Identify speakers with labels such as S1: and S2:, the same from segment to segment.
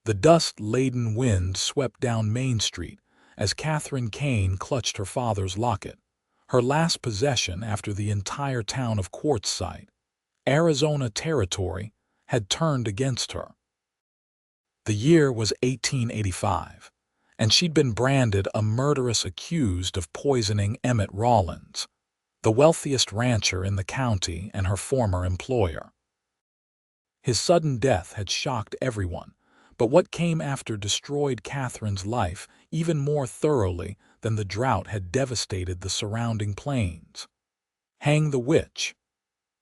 S1: The dust-laden wind swept down Main Street as Katherine Kane clutched her father's locket, her last possession after the entire town of Quartzsite, Arizona territory, had turned against her. The year was 1885, and she'd been branded a murderess accused of poisoning Emmett Rawlins, the wealthiest rancher in the county and her former employer. His sudden death had shocked everyone, but what came after destroyed Katherine's life even more thoroughly than the drought had devastated the surrounding plains. "Hang the witch!"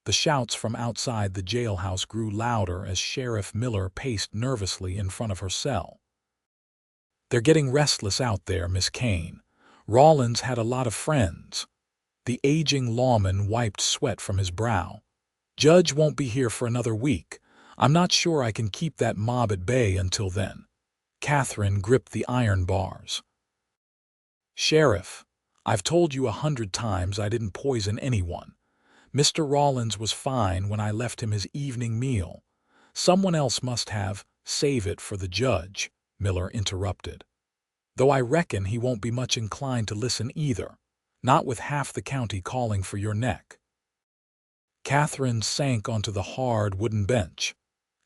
S1: The shouts from outside the jailhouse grew louder as Sheriff Miller paced nervously in front of her cell. "They're getting restless out there, Miss Kane. Rawlins had a lot of friends." The aging lawman wiped sweat from his brow. "Judge won't be here for another week. I'm not sure I can keep that mob at bay until then." Katherine gripped the iron bars. "Sheriff, I've told you 100 times I didn't poison anyone. Mr. Rawlins was fine when I left him his evening meal. Someone else must have." "Save it for the judge," Miller interrupted. "Though I reckon he won't be much inclined to listen either, not with half the county calling for your neck." Katherine sank onto the hard wooden bench.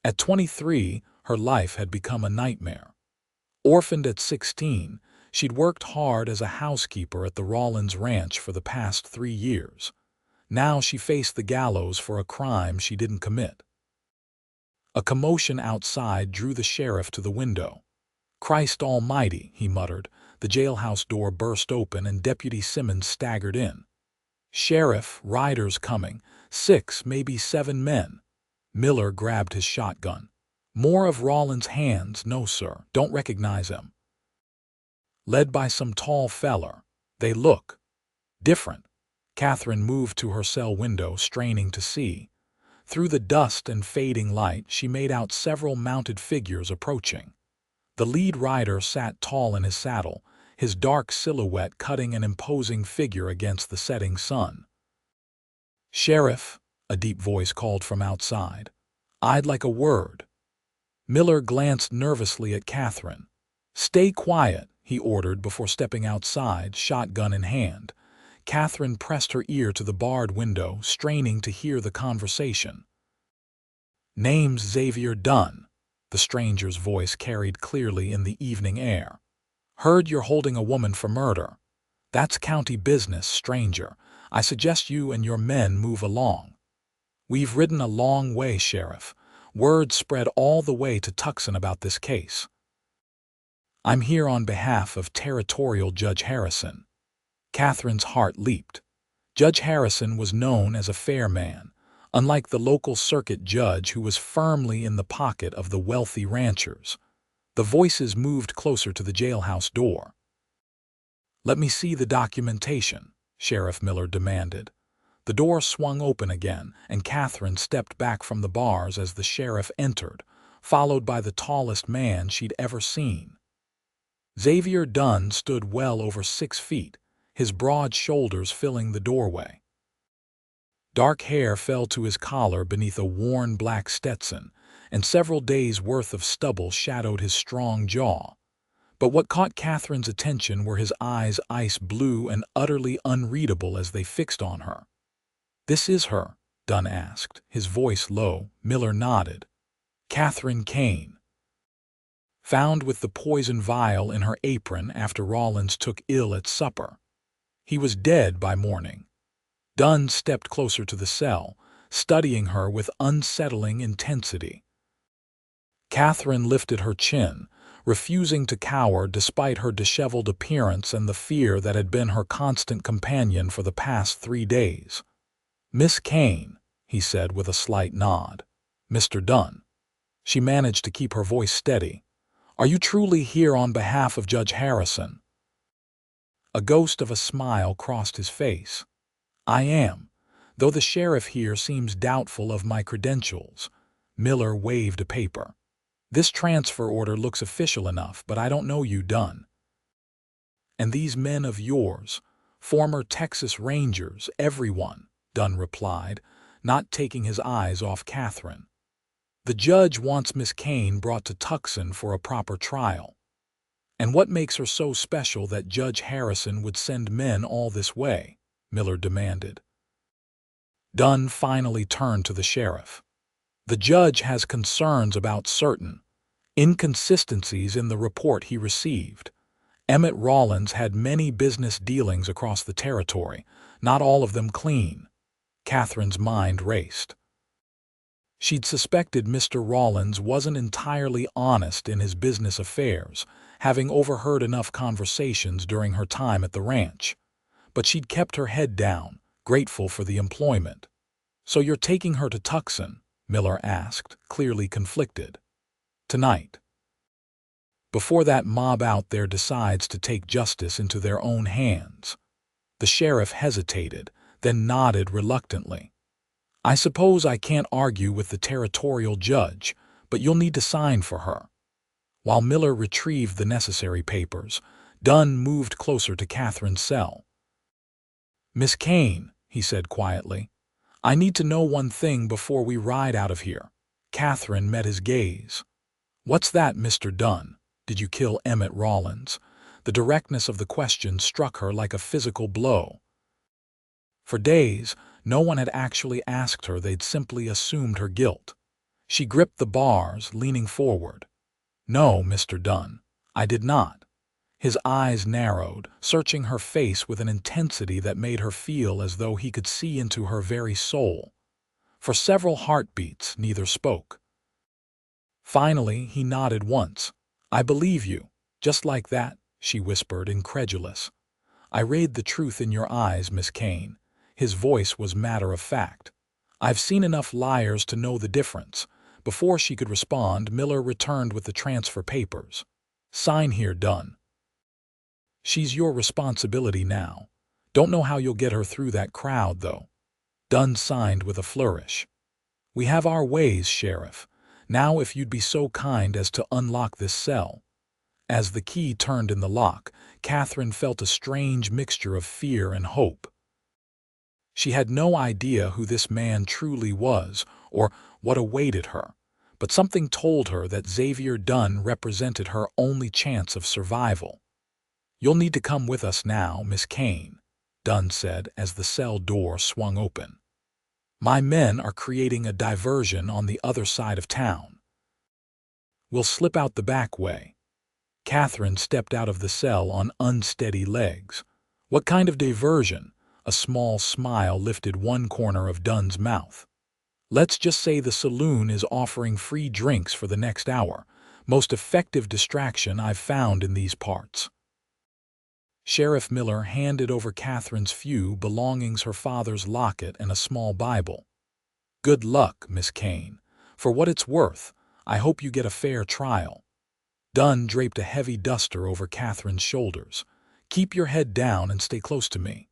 S1: At 23, her life had become a nightmare. Orphaned at 16, she'd worked hard as a housekeeper at the Rawlins ranch for the past 3 years. Now she faced the gallows for a crime she didn't commit. A commotion outside drew the sheriff to the window. "Christ almighty," he muttered. The jailhouse door burst open and Deputy Simmons staggered in. "Sheriff, riders coming. 6, maybe 7 men." Miller grabbed his shotgun. "More of Rawlins' hands, no sir, don't recognize him." "Led by some tall feller. They look different." Katherine moved to her cell window, straining to see. Through the dust and fading light, she made out several mounted figures approaching. The lead rider sat tall in his saddle, his dark silhouette cutting an imposing figure against the setting sun. "Sheriff," a deep voice called from outside. "I'd like a word." Miller glanced nervously at Katherine. "Stay quiet," he ordered before stepping outside, shotgun in hand. Katherine pressed her ear to the barred window, straining to hear the conversation. "Name's Xavier Dunne," the stranger's voice carried clearly in the evening air. "Heard you're holding a woman for murder. That's county business, stranger. I suggest you and your men move along." "We've ridden a long way, Sheriff. Word spread all the way to Tucson about this case. I'm here on behalf of Territorial Judge Harrison." Katherine's heart leaped. Judge Harrison was known as a fair man, unlike the local circuit judge who was firmly in the pocket of the wealthy ranchers. The voices moved closer to the jailhouse door. "Let me see the documentation," Sheriff Miller demanded. The door swung open again, and Katherine stepped back from the bars as the sheriff entered, followed by the tallest man she'd ever seen. Xavier Dunne stood well over 6 feet, his broad shoulders filling the doorway. Dark hair fell to his collar beneath a worn black Stetson, and several days' worth of stubble shadowed his strong jaw. But what caught Katherine's attention were his eyes, ice blue and utterly unreadable as they fixed on her. "This is her?" Dunne asked, his voice low. Miller nodded. "Katherine Kane. Found with the poison vial in her apron after Rawlins took ill at supper. He was dead by morning." Dunne stepped closer to the cell, studying her with unsettling intensity. Katherine lifted her chin, refusing to cower despite her disheveled appearance and the fear that had been her constant companion for the past 3 days. "Miss Kane," he said with a slight nod. "Mr. Dunne." She managed to keep her voice steady. "Are you truly here on behalf of Judge Harrison?" A ghost of a smile crossed his face. "I am, though the sheriff here seems doubtful of my credentials." Miller waved a paper. "This transfer order looks official enough, but I don't know you, Dunne." "And these men of yours, former Texas Rangers, everyone," Dunne replied, not taking his eyes off Katherine. The judge wants Miss Kane brought to Tucson for a proper trial. And what makes her so special that Judge Harrison would send men all this way? Miller demanded. Dunne finally turned to the sheriff. The judge has concerns about certain inconsistencies in the report he received. Emmett Rawlins had many business dealings across the territory, not all of them clean. Catherine's mind raced. She'd suspected Mr. Rawlins wasn't entirely honest in his business affairs, having overheard enough conversations during her time at the ranch. But she'd kept her head down, grateful for the employment. "So you're taking her to Tucson?" Miller asked, clearly conflicted. "Tonight. Before that mob out there decides to take justice into their own hands." The sheriff hesitated, then nodded reluctantly. "I suppose I can't argue with the territorial judge, but you'll need to sign for her." While Miller retrieved the necessary papers, Dunne moved closer to Catherine's cell. "Miss Kane," he said quietly, "I need to know one thing before we ride out of here." Katherine met his gaze. "What's that, Mr. Dunne? Did you kill Emmett Rawlins?" The directness of the question struck her like a physical blow. For days, no one had actually asked her, they'd simply assumed her guilt. She gripped the bars, leaning forward. "No, Mr. Dunne, I did not." His eyes narrowed, searching her face with an intensity that made her feel as though he could see into her very soul. For several heartbeats, neither spoke. Finally, he nodded once. "I believe you. Just like that," she whispered, incredulous. "I read the truth in your eyes, Miss Kane." His voice was matter of fact. "I've seen enough liars to know the difference." Before she could respond, Miller returned with the transfer papers. "Sign here, Dunne. She's your responsibility now. Don't know how you'll get her through that crowd, though." Dunne signed with a flourish. "We have our ways, Sheriff. Now if you'd be so kind as to unlock this cell." As the key turned in the lock, Katherine felt a strange mixture of fear and hope. She had no idea who this man truly was or what awaited her, but something told her that Xavier Dunne represented her only chance of survival. "You'll need to come with us now, Miss Kane," Dunne said as the cell door swung open. "My men are creating a diversion on the other side of town. We'll slip out the back way." Katherine stepped out of the cell on unsteady legs. "What kind of diversion?" A small smile lifted one corner of Dunne's mouth. "Let's just say the saloon is offering free drinks for the next hour. Most effective distraction I've found in these parts." Sheriff Miller handed over Katherine's few belongings, her father's locket and a small Bible. "Good luck, Miss Kane. For what it's worth, I hope you get a fair trial." Dunne draped a heavy duster over Katherine's shoulders. "Keep your head down and stay close to me."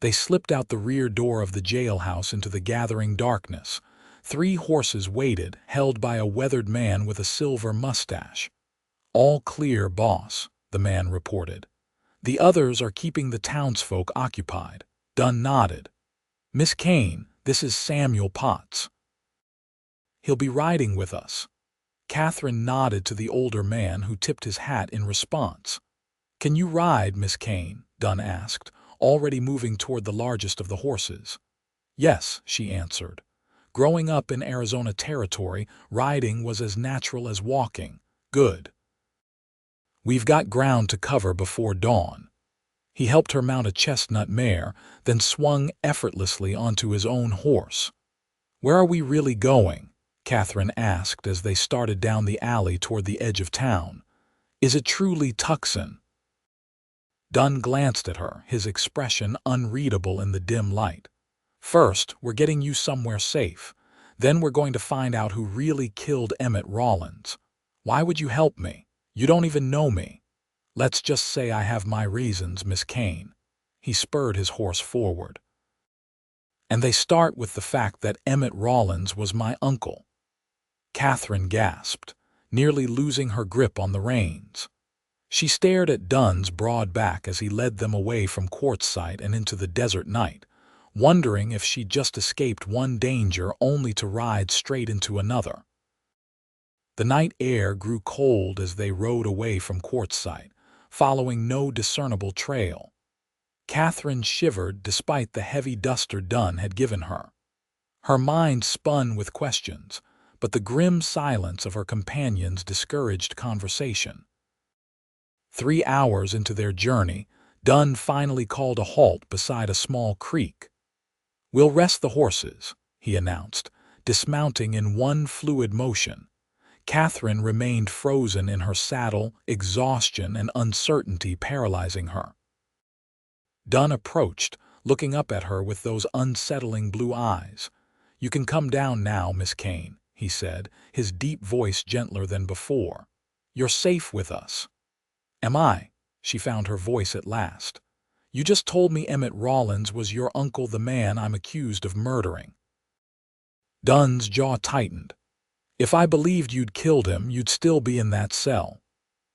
S1: They slipped out the rear door of the jailhouse into the gathering darkness. 3 horses waited, held by a weathered man with a silver mustache. "All clear, boss," the man reported. "The others are keeping the townsfolk occupied." Dunne nodded. "Miss Kane, this is Samuel Potts. He'll be riding with us." Katherine nodded to the older man, who tipped his hat in response. "Can you ride, Miss Kane?" Dunne asked, already moving toward the largest of the horses. "Yes," she answered. Growing up in Arizona territory, riding was as natural as walking. "Good. We've got ground to cover before dawn." He helped her mount a chestnut mare, then swung effortlessly onto his own horse. "Where are we really going?" Katherine asked as they started down the alley toward the edge of town. "Is it truly Tucson?" Dunne glanced at her, his expression unreadable in the dim light. "First, we're getting you somewhere safe. Then we're going to find out who really killed Emmett Rawlins. Why would you help me? You don't even know me." "Let's just say I have my reasons, Miss Kane." He spurred his horse forward. "And they start with the fact that Emmett Rawlins was my uncle." Katherine gasped, nearly losing her grip on the reins. She stared at Dunne's broad back as he led them away from Quartzsite and into the desert night, wondering if she'd just escaped one danger only to ride straight into another. The night air grew cold as they rode away from Quartzsite, following no discernible trail. Katherine shivered despite the heavy duster Dunne had given her. Her mind spun with questions, but the grim silence of her companions discouraged conversation. 3 hours into their journey, Dunne finally called a halt beside a small creek. "We'll rest the horses," he announced, dismounting in one fluid motion. Katherine remained frozen in her saddle, exhaustion and uncertainty paralyzing her. Dunne approached, looking up at her with those unsettling blue eyes. "You can come down now, Miss Kane," he said, his deep voice gentler than before. "You're safe with us." "Am I?" She found her voice at last. "You just told me Emmett Rawlins was your uncle, the man I'm accused of murdering." Dunne's jaw tightened. "If I believed you'd killed him, you'd still be in that cell."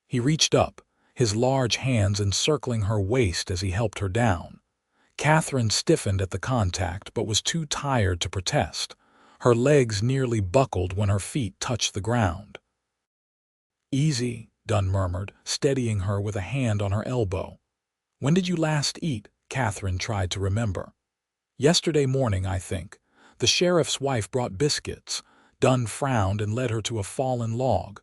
S1: He reached up, his large hands encircling her waist as he helped her down. Katherine stiffened at the contact but was too tired to protest. Her legs nearly buckled when her feet touched the ground. "Easy," Dunne murmured, steadying her with a hand on her elbow. "When did you last eat?" Katherine tried to remember. "Yesterday morning, I think. The sheriff's wife brought biscuits." Dunne frowned and led her to a fallen log.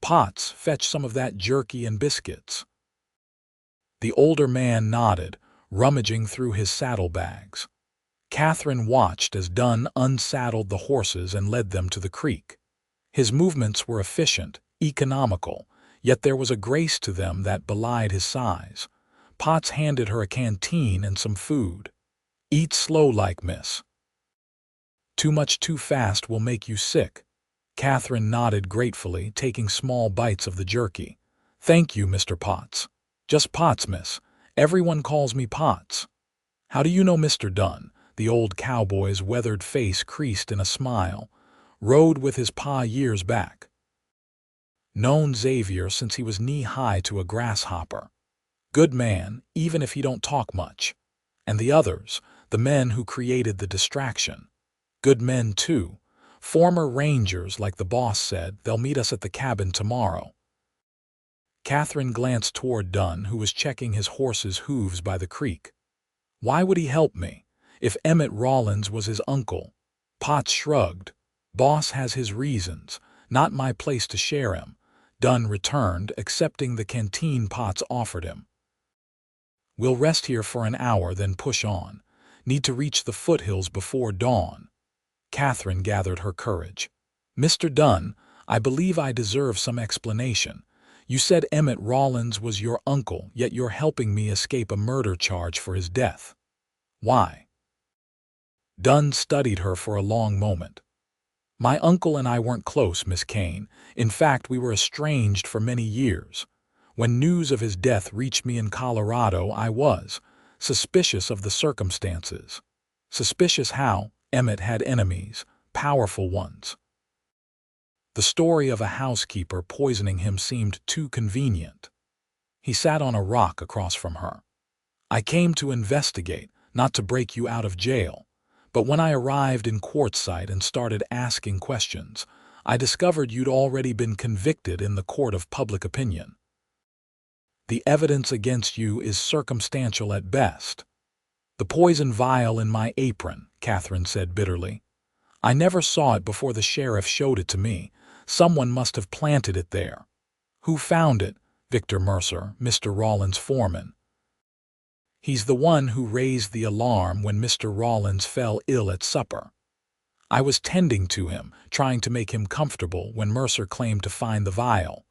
S1: "Potts, fetch some of that jerky and biscuits." The older man nodded, rummaging through his saddlebags. Katherine watched as Dunne unsaddled the horses and led them to the creek. His movements were efficient, economical, yet there was a grace to them that belied his size. Potts handed her a canteen and some food. "Eat slow like, miss. Too much too fast will make you sick." Katherine nodded gratefully, taking small bites of the jerky. "Thank you, Mr. Potts." "Just Potts, miss. Everyone calls me Potts." "How do you know Mr. Dunne?" The old cowboy's weathered face creased in a smile. "Rode with his pa years back. Known Xavier since he was knee-high to a grasshopper. Good man, even if he don't talk much. And the others, the men who created the distraction. Good men, too. Former rangers, like the boss said. They'll meet us at the cabin tomorrow." Katherine glanced toward Dunne, who was checking his horse's hooves by the creek. "Why would he help me? If Emmett Rawlins was his uncle?" Potts shrugged. "Boss has his reasons. Not my place to share him." Dunne returned, accepting the canteen Potts offered him. "We'll rest here for an hour, then push on. Need to reach the foothills before dawn." Katherine gathered her courage. "Mr. Dunne, I believe I deserve some explanation. You said Emmett Rawlins was your uncle, yet you're helping me escape a murder charge for his death. Why?" Dunne studied her for a long moment. "My uncle and I weren't close, Miss Kane. In fact, we were estranged for many years. When news of his death reached me in Colorado, I was suspicious of the circumstances." "Suspicious how?" "Emmett had enemies, powerful ones. The story of a housekeeper poisoning him seemed too convenient." He sat on a rock across from her. "I came to investigate, not to break you out of jail. But when I arrived in Quartzsite and started asking questions, I discovered you'd already been convicted in the court of public opinion. The evidence against you is circumstantial at best." "The poison vial in my apron," Katherine said bitterly. "I never saw it before the sheriff showed it to me. Someone must have planted it there." "Who found it?" "Victor Mercer, Mr. Rawlins' foreman. He's the one who raised the alarm when Mr. Rawlins fell ill at supper. I was tending to him, trying to make him comfortable when Mercer claimed to find the vial."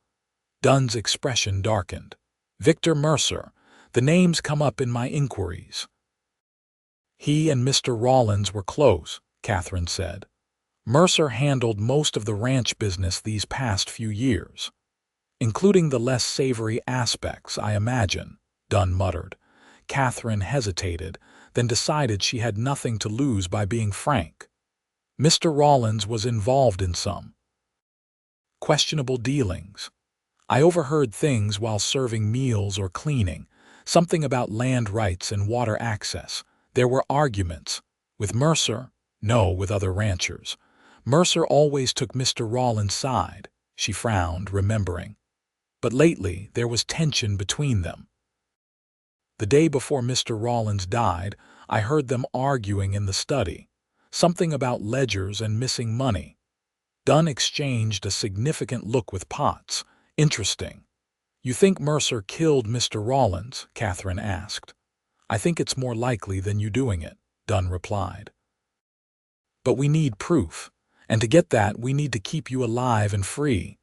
S1: Dunne's expression darkened. "Victor Mercer. The name's come up in my inquiries." "He and Mr. Rawlins were close," Katherine said. "Mercer handled most of the ranch business these past few years. Including the less savory aspects, I imagine," Dunne muttered. Katherine hesitated, then decided she had nothing to lose by being frank. "Mr. Rawlins was involved in some questionable dealings. I overheard things while serving meals or cleaning, something about land rights and water access. There were arguments. With Mercer? No, with other ranchers. Mercer always took Mr. Rawlins' side. She frowned, remembering. But lately, there was tension between them. The day before Mr. Rawlins died, I heard them arguing in the study. Something about ledgers and missing money. Dunne exchanged a significant look with Potts. Interesting. You think Mercer killed Mr. Rawlins? Katherine asked. I think it's more likely than you doing it, Dunne replied. But we need proof, and to get that we need to keep you alive and free.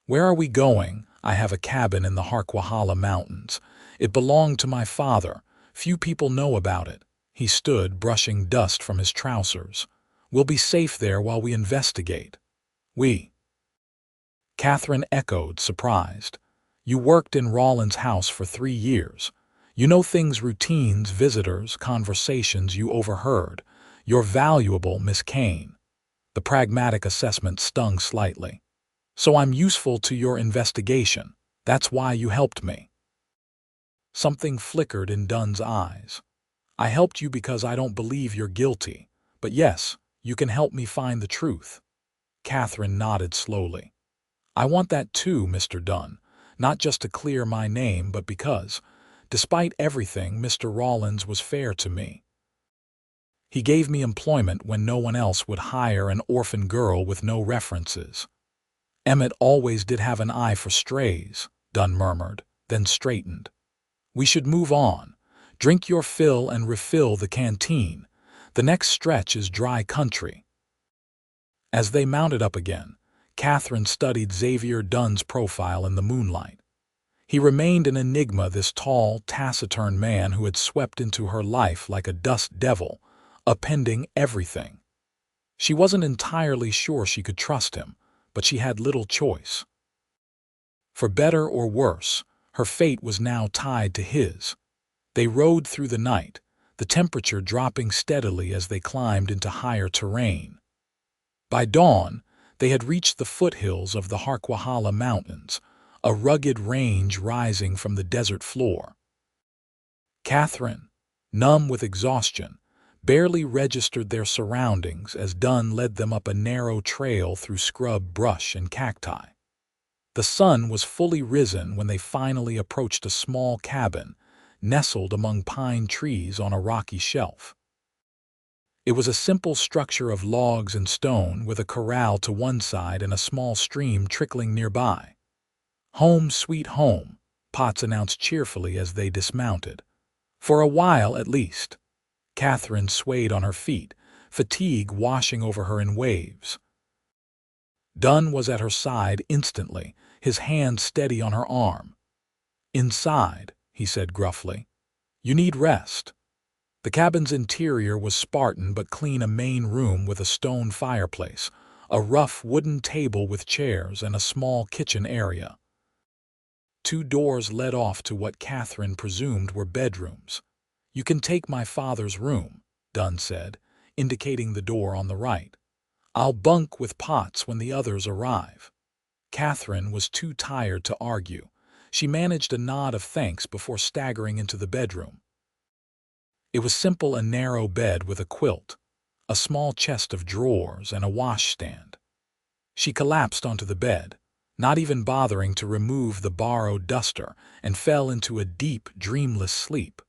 S1: Where are we going? I have a cabin in the Harquahala Mountains. It belonged to my father. Few people know about it. He stood, brushing dust from his trousers. We'll be safe there while we investigate. We. Katherine echoed, surprised. You worked in Rawlins' house for 3 years. You know things, routines, visitors, conversations you overheard. You're valuable, Miss Kane. The pragmatic assessment stung slightly. So I'm useful to your investigation. That's why you helped me. Something flickered in Dunne's eyes. I helped you because I don't believe you're guilty. But yes, you can help me find the truth. Katherine nodded slowly. I want that too, Mr. Dunne. Not just to clear my name, but because, despite everything, Mr. Rawlins was fair to me. He gave me employment when no one else would hire an orphan girl with no references. Emmett always did have an eye for strays, Dunne murmured, then straightened. We should move on. Drink your fill and refill the canteen. The next stretch is dry country. As they mounted up again, Katherine studied Xavier Dunne's profile in the moonlight. He remained an enigma, this tall, taciturn man who had swept into her life like a dust devil, appending everything. She wasn't entirely sure she could trust him, but she had little choice. For better or worse, her fate was now tied to his. They rode through the night, the temperature dropping steadily as they climbed into higher terrain. By dawn, they had reached the foothills of the Harquahala Mountains, a rugged range rising from the desert floor. Katherine, numb with exhaustion, barely registered their surroundings as Dunne led them up a narrow trail through scrub brush and cacti. The sun was fully risen when they finally approached a small cabin, nestled among pine trees on a rocky shelf. It was a simple structure of logs and stone with a corral to one side and a small stream trickling nearby. Home sweet home, Potts announced cheerfully as they dismounted. For a while at least. Katherine swayed on her feet, fatigue washing over her in waves. Dunne was at her side instantly, his hand steady on her arm. Inside, he said gruffly. You need rest. The cabin's interior was Spartan but clean, a main room with a stone fireplace, a rough wooden table with chairs, and a small kitchen area. 2 doors led off to what Katherine presumed were bedrooms. You can take my father's room, Dunne said, indicating the door on the right. I'll bunk with Potts when the others arrive. Katherine was too tired to argue. She managed a nod of thanks before staggering into the bedroom. It was simple, a narrow bed with a quilt, a small chest of drawers, and a washstand. She collapsed onto the bed, not even bothering to remove the borrowed duster, and fell into a deep, dreamless sleep.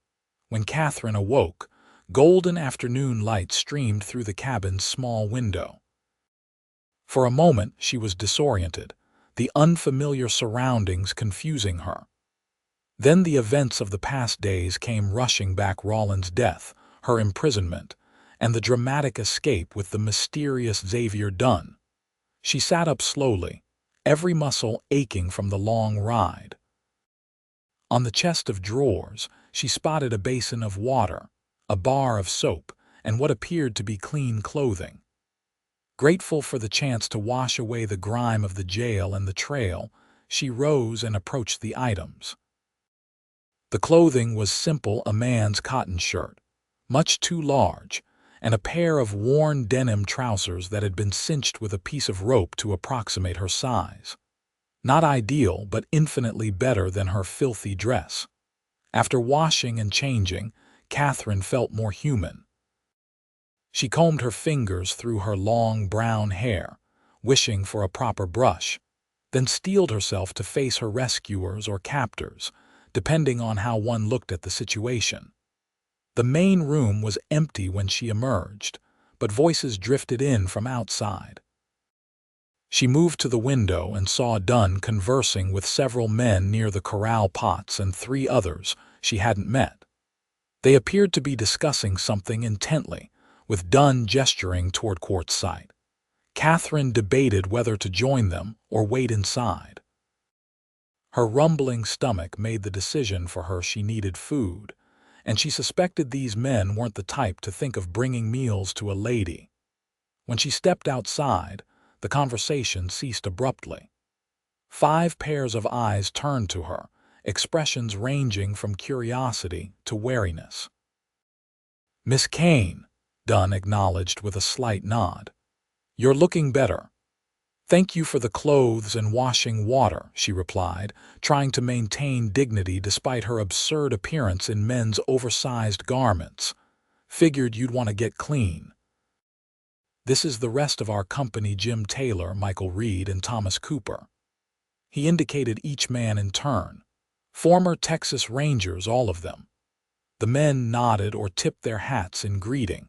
S1: When Katherine awoke, golden afternoon light streamed through the cabin's small window. For a moment she was disoriented, the unfamiliar surroundings confusing her. Then the events of the past days came rushing back: Rawlins' death, her imprisonment, and the dramatic escape with the mysterious Xavier Dunne. She sat up slowly, every muscle aching from the long ride. On the chest of drawers, she spotted a basin of water, a bar of soap, and what appeared to be clean clothing. Grateful for the chance to wash away the grime of the jail and the trail, she rose and approached the items. The clothing was simple: a man's cotton shirt, much too large, and a pair of worn denim trousers that had been cinched with a piece of rope to approximate her size. Not ideal, but infinitely better than her filthy dress. After washing and changing, Katherine felt more human. She combed her fingers through her long brown hair, wishing for a proper brush, then steeled herself to face her rescuers or captors, depending on how one looked at the situation. The main room was empty when she emerged, but voices drifted in from outside. She moved to the window and saw Dunne conversing with several men near the corral pots and 3 others she hadn't met. They appeared to be discussing something intently, with Dunne gesturing toward Quartzsite. Katherine debated whether to join them or wait inside. Her rumbling stomach made the decision for her she needed food, and she suspected these men weren't the type to think of bringing meals to a lady. When she stepped outside, the conversation ceased abruptly. 5 pairs of eyes turned to her, expressions ranging from curiosity to wariness. "Miss Kane," Dunne acknowledged with a slight nod. "You're looking better." "Thank you for the clothes and washing water," she replied, trying to maintain dignity despite her absurd appearance in men's oversized garments. "Figured you'd want to get clean." "This is the rest of our company: Jim Taylor, Michael Reed, and Thomas Cooper." He indicated each man in turn. Former Texas Rangers, all of them. The men nodded or tipped their hats in greeting.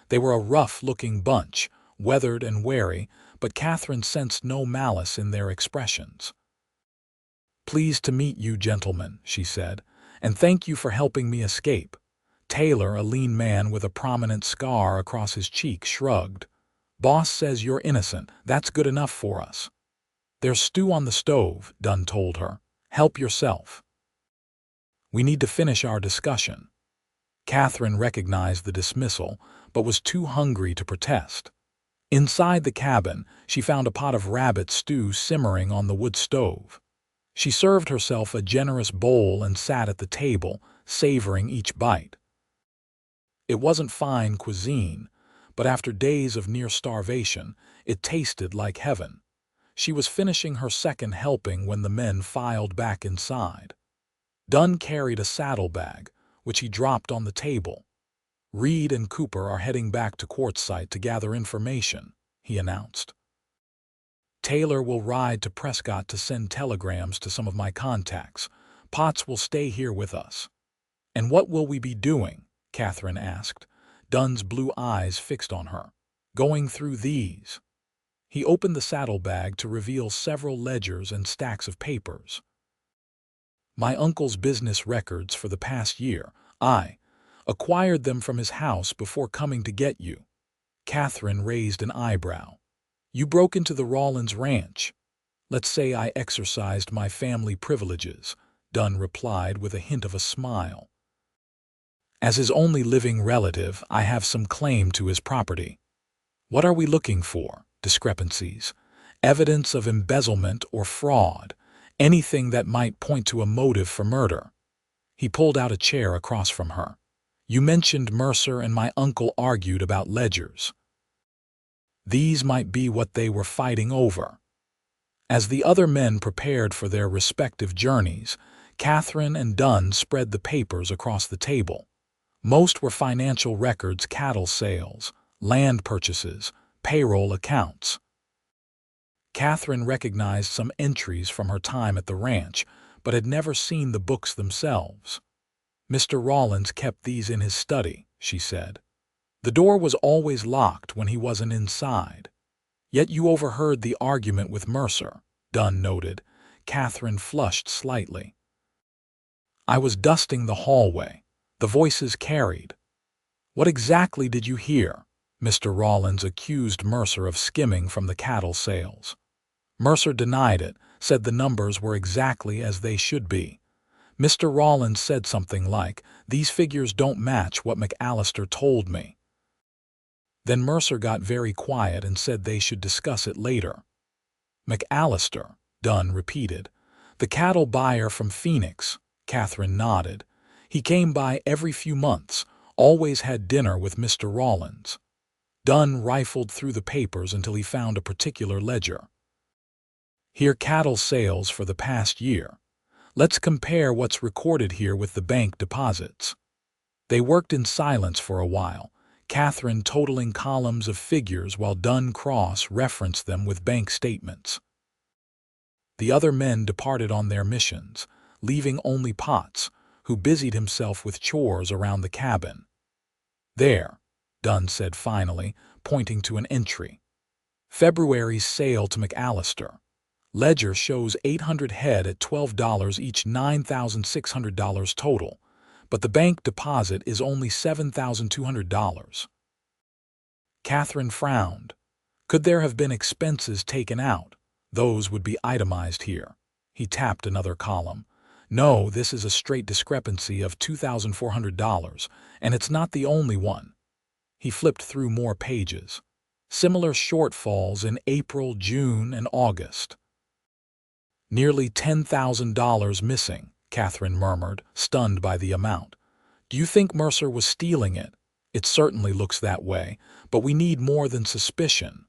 S1: They were a rough-looking bunch, weathered and wary, but Katherine sensed no malice in their expressions. "Pleased to meet you, gentlemen," she said, "and thank you for helping me escape." Taylor, a lean man with a prominent scar across his cheek, shrugged. "Boss says you're innocent. That's good enough for us." "There's stew on the stove," Dunne told her. "Help yourself." "We need to finish our discussion." Katherine recognized the dismissal, but was too hungry to protest. Inside the cabin, she found a pot of rabbit stew simmering on the wood stove. She served herself a generous bowl and sat at the table, savoring each bite. It wasn't fine cuisine, but after days of near starvation, it tasted like heaven. She was finishing her second helping when the men filed back inside. Dunne carried a saddlebag, which he dropped on the table. "Reed and Cooper are heading back to Quartzsite to gather information," he announced. "Taylor will ride to Prescott to send telegrams to some of my contacts. Potts will stay here with us." "And what will we be doing?" Katherine asked, Dunne's blue eyes fixed on her. "Going through these." He opened the saddlebag to reveal several ledgers and stacks of papers. "My uncle's business records for the past year. I acquired them from his house before coming to get you." Katherine raised an eyebrow. "You broke into the Rawlins ranch." "Let's say I exercised my family privileges," Dunne replied with a hint of a smile. "As his only living relative, I have some claim to his property." "What are we looking for?" "Discrepancies, evidence of embezzlement or fraud, anything that might point to a motive for murder." He pulled out a chair across from her. "You mentioned Mercer and my uncle argued about ledgers. These might be what they were fighting over." As the other men prepared for their respective journeys, Katherine and Dunne spread the papers across the table. Most were financial records, cattle sales, land purchases, payroll accounts. Katherine recognized some entries from her time at the ranch, but had never seen the books themselves. "Mr. Rawlins kept these in his study," she said. "The door was always locked when he wasn't inside." "Yet you overheard the argument with Mercer," Dunne noted. Katherine flushed slightly. "I was dusting the hallway. The voices carried." "What exactly did you hear?" Mr. Rawlins accused Mercer of skimming from the cattle sales. Mercer denied it, said the numbers were exactly as they should be. Mr. Rawlins said something like, "These figures don't match what McAllister told me." Then Mercer got very quiet and said they should discuss it later. "McAllister," Dunne repeated. "The cattle buyer from Phoenix." Katherine nodded. "He came by every few months, always had dinner with Mr. Rawlins." Dunne rifled through the papers until he found a particular ledger. "Here, cattle sales for the past year. Let's compare what's recorded here with the bank deposits." They worked in silence for a while, Katherine totaling columns of figures while Dunne cross-referenced them with bank statements. The other men departed on their missions, leaving only Potts, who busied himself with chores around the cabin. "There," Dunne said finally, pointing to an entry. "February's sale to McAllister. Ledger shows 800 head at $12 each, $9,600 total, but the bank deposit is only $7,200. Katherine frowned. Could there have been expenses taken out? Those would be itemized here. He tapped another column. No, this is a straight discrepancy of $2,400, and it's not the only one. He flipped through more pages. Similar shortfalls in April, June, and August. Nearly $10,000 missing, Katherine murmured, stunned by the amount. Do you think Mercer was stealing it? It certainly looks that way, but we need more than suspicion.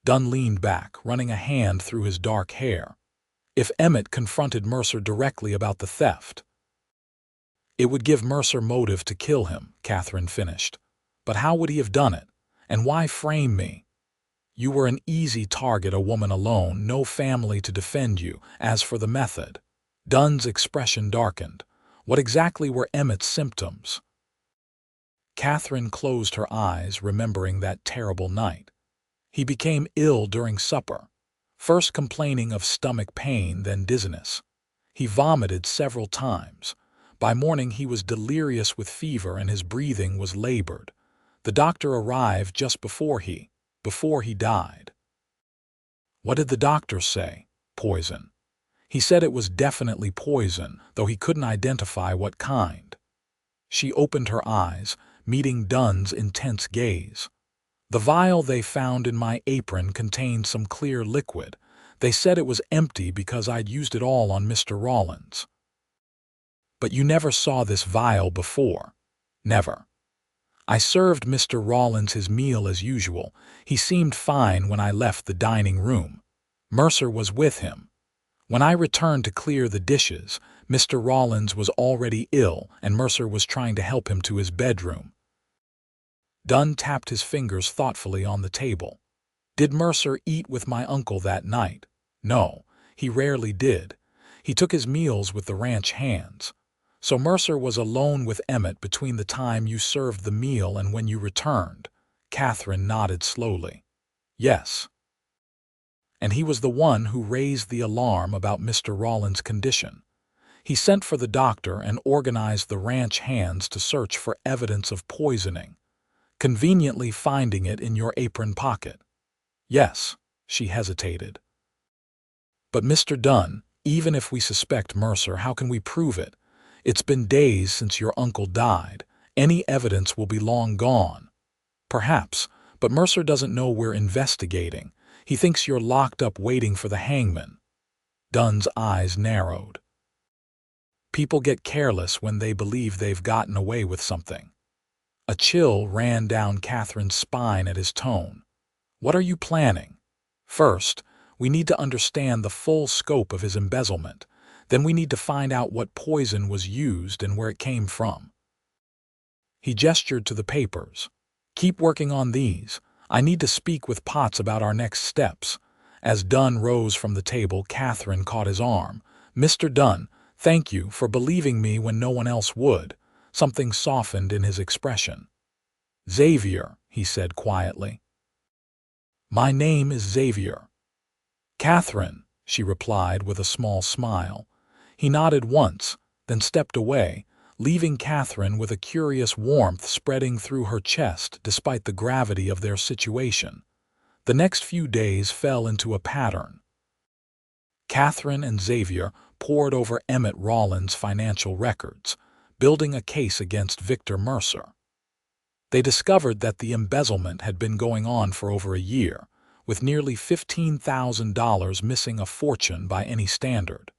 S1: Dunne leaned back, running a hand through his dark hair. If Emmett confronted Mercer directly about the theft, it would give Mercer motive to kill him, Katherine finished. But how would he have done it? And why frame me? You were an easy target, a woman alone, no family to defend you. As for the method, Dunne's expression darkened. What exactly were Emmett's symptoms? Katherine closed her eyes, remembering that terrible night. He became ill during supper, first complaining of stomach pain, then dizziness. He vomited several times. By morning he was delirious with fever and his breathing was labored. The doctor arrived just before he died. What did the doctor say? Poison. He said it was definitely poison, though he couldn't identify what kind. She opened her eyes, meeting Dunne's intense gaze. The vial they found in my apron contained some clear liquid. They said it was empty because I'd used it all on Mr. Rawlins. But you never saw this vial before? Never. I served Mr. Rawlins his meal as usual. He seemed fine when I left the dining room. Mercer was with him. When I returned to clear the dishes, Mr. Rawlins was already ill and Mercer was trying to help him to his bedroom. Dunne tapped his fingers thoughtfully on the table. Did Mercer eat with my uncle that night? No, he rarely did. He took his meals with the ranch hands. So Mercer was alone with Emmett between the time you served the meal and when you returned. Katherine nodded slowly. Yes. And he was the one who raised the alarm about Mr. Rawlins' condition. He sent for the doctor and organized the ranch hands to search for evidence of poisoning, conveniently finding it in your apron pocket. Yes, she hesitated. But Mr. Dunne, even if we suspect Mercer, how can we prove it? It's been days since your uncle died. Any evidence will be long gone. Perhaps, but Mercer doesn't know we're investigating. He thinks you're locked up waiting for the hangman. Dunne's eyes narrowed. People get careless when they believe they've gotten away with something. A chill ran down Katherine's spine at his tone. What are you planning? First, we need to understand the full scope of his embezzlement. Then we need to find out what poison was used and where it came from. He gestured to the papers. Keep working on these. I need to speak with Potts about our next steps. As Dunne rose from the table, Katherine caught his arm. Mr. Dunne, thank you for believing me when no one else would. Something softened in his expression. Xavier, he said quietly. My name is Xavier. Katherine, she replied with a small smile. He nodded once, then stepped away, leaving Katherine with a curious warmth spreading through her chest despite the gravity of their situation. The next few days fell into a pattern. Katherine and Xavier pored over Emmett Rawlins' financial records, building a case against Victor Mercer. They discovered that the embezzlement had been going on for over a year, with nearly $15,000 missing, a fortune by any standard.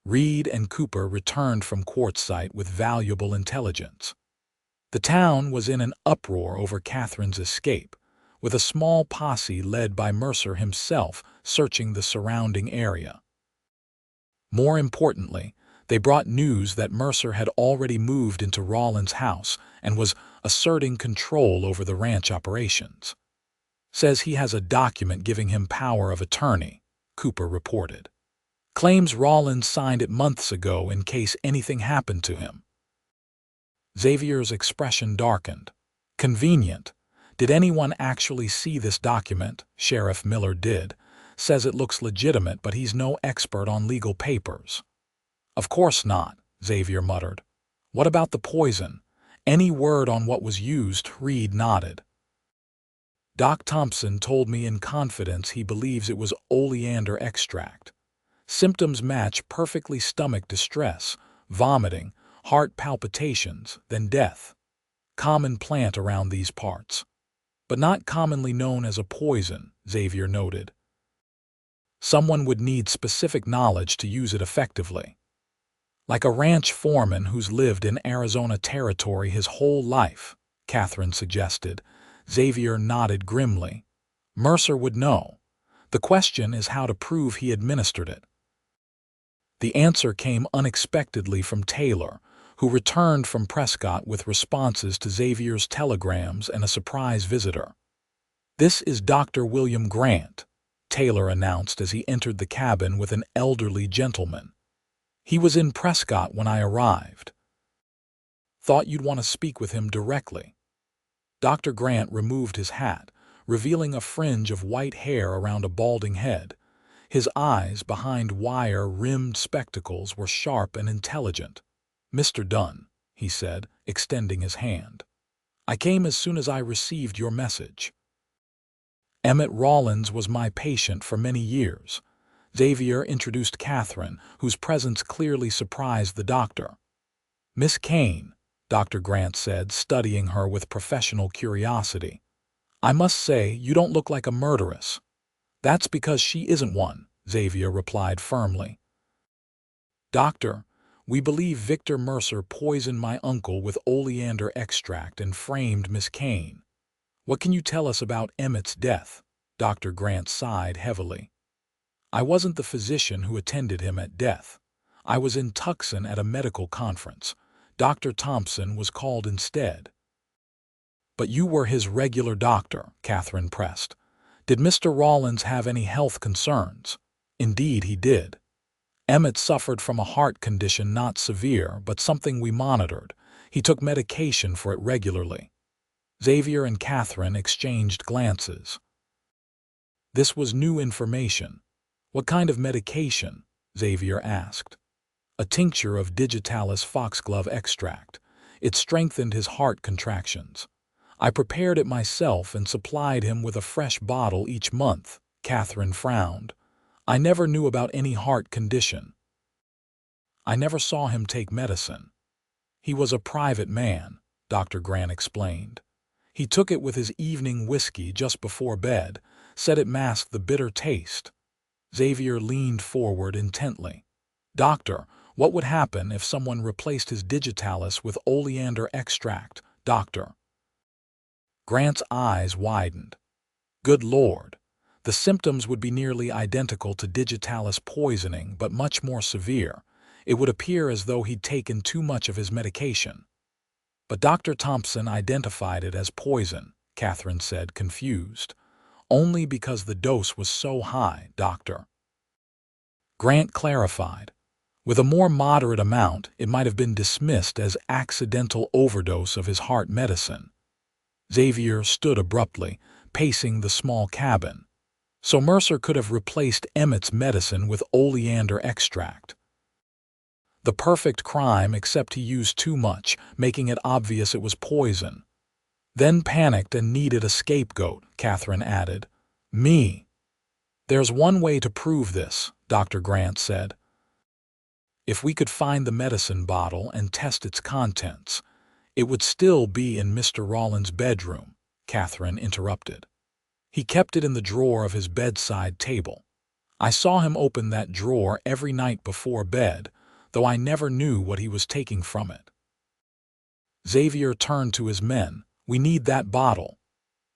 S1: Reed and Cooper returned from Quartzsite with valuable intelligence. The town was in an uproar over Katherine's escape, with a small posse led by Mercer himself searching the surrounding area. More importantly, They brought news that Mercer had already moved into Rawlins' house and was asserting control over the ranch operations. Says he has a document giving him power of attorney, Cooper reported. Claims Rawlins signed it months ago in case anything happened to him. Xavier's expression darkened. Convenient. Did anyone actually see this document? Sheriff Miller did. Says it looks legitimate, but he's no expert on legal papers. Of course not, Xavier muttered. What about the poison? Any word on what was used? Reed nodded. Doc Thompson told me in confidence he believes it was oleander extract. Symptoms match perfectly: stomach distress, vomiting, heart palpitations, then death. Common plant around these parts, but not commonly known as a poison, Xavier noted. Someone would need specific knowledge to use it effectively. Like a ranch foreman who's lived in Arizona territory his whole life, Katherine suggested. Xavier nodded grimly. Mercer would know. The question is how to prove he administered it. The answer came unexpectedly from Taylor, who returned from Prescott with responses to Xavier's telegrams and a surprise visitor. "This is Dr. William Grant," Taylor announced as he entered the cabin with an elderly gentleman. "He was in Prescott when I arrived. Thought you'd want to speak with him directly." Dr. Grant removed his hat, revealing a fringe of white hair around a balding head. His eyes, behind wire-rimmed spectacles, were sharp and intelligent. "Mr. Dunne," he said, extending his hand. "I came as soon as I received your message. Emmett Rawlins was my patient for many years." Xavier introduced Katherine, whose presence clearly surprised the doctor. "Miss Kane," Dr. Grant said, studying her with professional curiosity. "I must say, you don't look like a murderess." "That's because she isn't one," Xavier replied firmly. "Doctor, we believe Victor Mercer poisoned my uncle with oleander extract and framed Miss Kane. What can you tell us about Emmett's death?" Dr. Grant sighed heavily. "I wasn't the physician who attended him at death. I was in Tucson at a medical conference. Dr. Thompson was called instead." "But you were his regular doctor," Katherine pressed. "Did Mr. Rawlins have any health concerns?" "Indeed he did. Emmett suffered from a heart condition, not severe, but something we monitored. He took medication for it regularly." Xavier and Katherine exchanged glances. This was new information. "What kind of medication?" Xavier asked. "A tincture of digitalis foxglove extract. It strengthened his heart contractions. I prepared it myself and supplied him with a fresh bottle each month." Katherine frowned. "I never knew about any heart condition. I never saw him take medicine." "He was a private man," Dr. Grant explained. "He took it with his evening whiskey just before bed, said it masked the bitter taste." Xavier leaned forward intently. "Doctor, what would happen if someone replaced his digitalis with oleander extract, doctor?" Grant's eyes widened. "Good Lord. The symptoms would be nearly identical to digitalis poisoning, but much more severe. It would appear as though he'd taken too much of his medication." "But Dr. Thompson identified it as poison," Katherine said, confused. "Only because the dose was so high, doctor." Grant clarified. "With a more moderate amount, it might have been dismissed as accidental overdose of his heart medicine." Xavier stood abruptly, pacing the small cabin. "So Mercer could have replaced Emmett's medicine with oleander extract. The perfect crime, except he used too much, making it obvious it was poison. Then panicked and needed a scapegoat," Katherine added. "Me." "There's one way to prove this," Dr. Grant said. "If we could find the medicine bottle and test its contents." "It would still be in Mr. Rawlins' bedroom," Katherine interrupted. "He kept it in the drawer of his bedside table. I saw him open that drawer every night before bed, though I never knew what he was taking from it." Xavier turned to his men. "We need that bottle."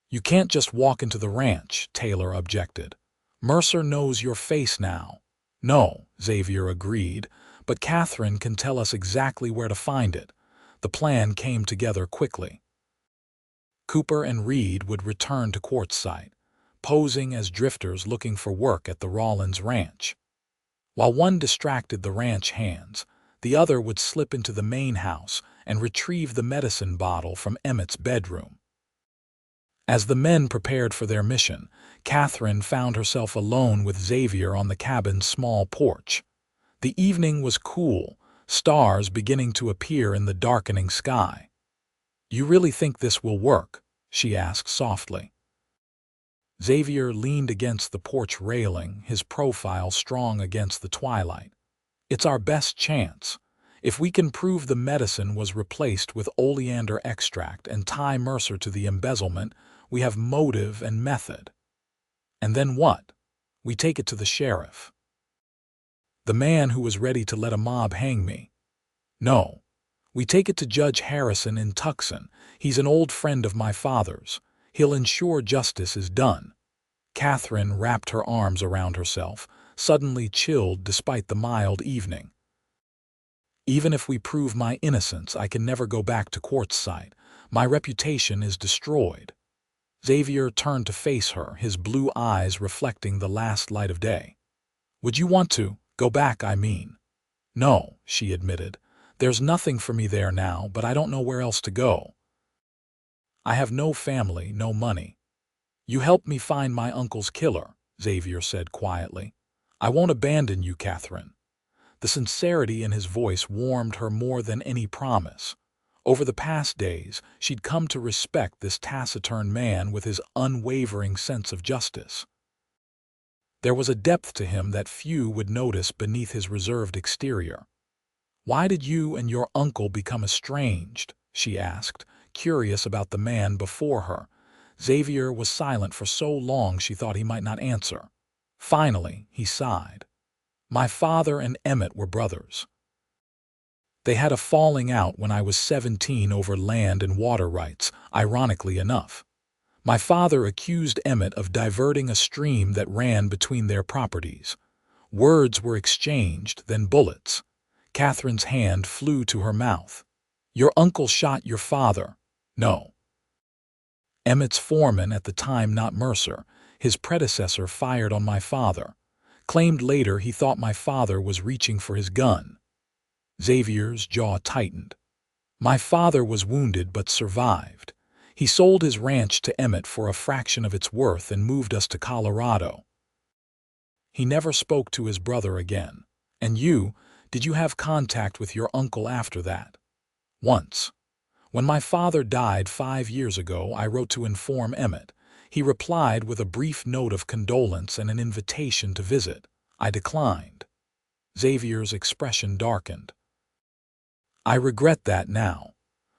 S1: "You can't just walk into the ranch," Taylor objected. "Mercer knows your face now." "No," Xavier agreed, but Katherine can tell us exactly where to find it. The plan came together quickly. Cooper and Reed would return to Quartzsite, posing as drifters looking for work at the Rawlins ranch. While one distracted the ranch hands, the other would slip into the main house and retrieve the medicine bottle from Emmett's bedroom. As the men prepared for their mission, Katherine found herself alone with Xavier on the cabin's small porch. The evening was cool, stars beginning to appear in the darkening sky. "You really think this will work?" she asked softly. Xavier leaned against the porch railing, his profile strong against the twilight. "It's our best chance. If we can prove the medicine was replaced with oleander extract and tie Mercer to the embezzlement, we have motive and method. And then what? We take it to the sheriff. The man who was ready to let a mob hang me. No. We take it to Judge Harrison in Tucson. He's an old friend of my father's. He'll ensure justice is done." Katherine wrapped her arms around herself, suddenly chilled despite the mild evening. "Even if we prove my innocence, I can never go back to Quartzsite. My reputation is destroyed." Xavier turned to face her, his blue eyes reflecting the last light of day. "Would you want to go back, I mean?" "No," she admitted. "There's nothing for me there now, but I don't know where else to go. I have no family, no money." "You helped me find my uncle's killer," Xavier said quietly. "I won't abandon you, Katherine." The sincerity in his voice warmed her more than any promise. Over the past days, she'd come to respect this taciturn man with his unwavering sense of justice. There was a depth to him that few would notice beneath his reserved exterior. "Why did you and your uncle become estranged?" she asked, curious about the man before her. Xavier was silent for so long she thought he might not answer. Finally, he sighed. "My father and Emmett were brothers. They had a falling out when I was 17 over land and water rights, ironically enough. My father accused Emmett of diverting a stream that ran between their properties. Words were exchanged, then bullets." Katherine's hand flew to her mouth. "Your uncle shot your father." "No. Emmett's foreman at the time, not Mercer, his predecessor, fired on my father. Claimed later he thought my father was reaching for his gun." Xavier's jaw tightened. "My father was wounded but survived. He sold his ranch to Emmett for a fraction of its worth and moved us to Colorado. He never spoke to his brother again. And you, did you have contact with your uncle after that?" "Once. When my father died 5 years ago, I wrote to inform Emmett. He replied with a brief note of condolence and an invitation to visit. I declined." Xavier's expression darkened. "I regret that now.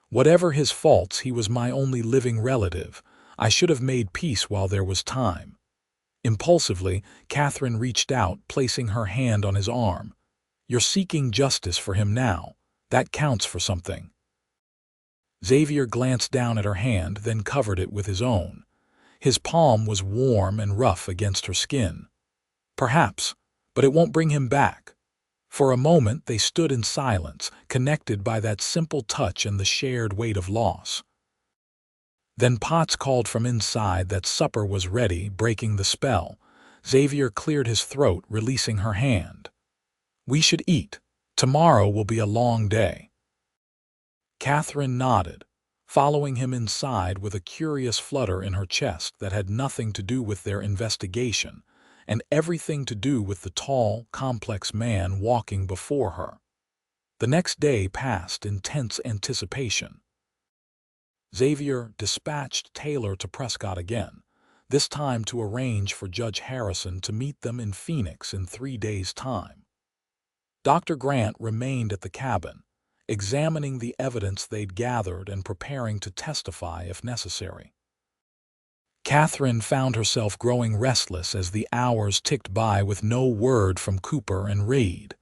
S1: Whatever his faults, he was my only living relative. I should have made peace while there was time." Impulsively, Katherine reached out, placing her hand on his arm. "You're seeking justice for him now. That counts for something." Xavier glanced down at her hand, then covered it with his own. His palm was warm and rough against her skin. "Perhaps, but it won't bring him back." For a moment they stood in silence, connected by that simple touch and the shared weight of loss. Then Potts called from inside that supper was ready, breaking the spell. Xavier cleared his throat, releasing her hand. "We should eat. Tomorrow will be a long day." Katherine nodded, following him inside with a curious flutter in her chest that had nothing to do with their investigation, and everything to do with the tall, complex man walking before her. The next day passed in tense anticipation. Xavier dispatched Taylor to Prescott again, this time to arrange for Judge Harrison to meet them in Phoenix in 3 days' time. Dr. Grant remained at the cabin, examining the evidence they'd gathered and preparing to testify if necessary. Katherine found herself growing restless as the hours ticked by with no word from Cooper and Reed.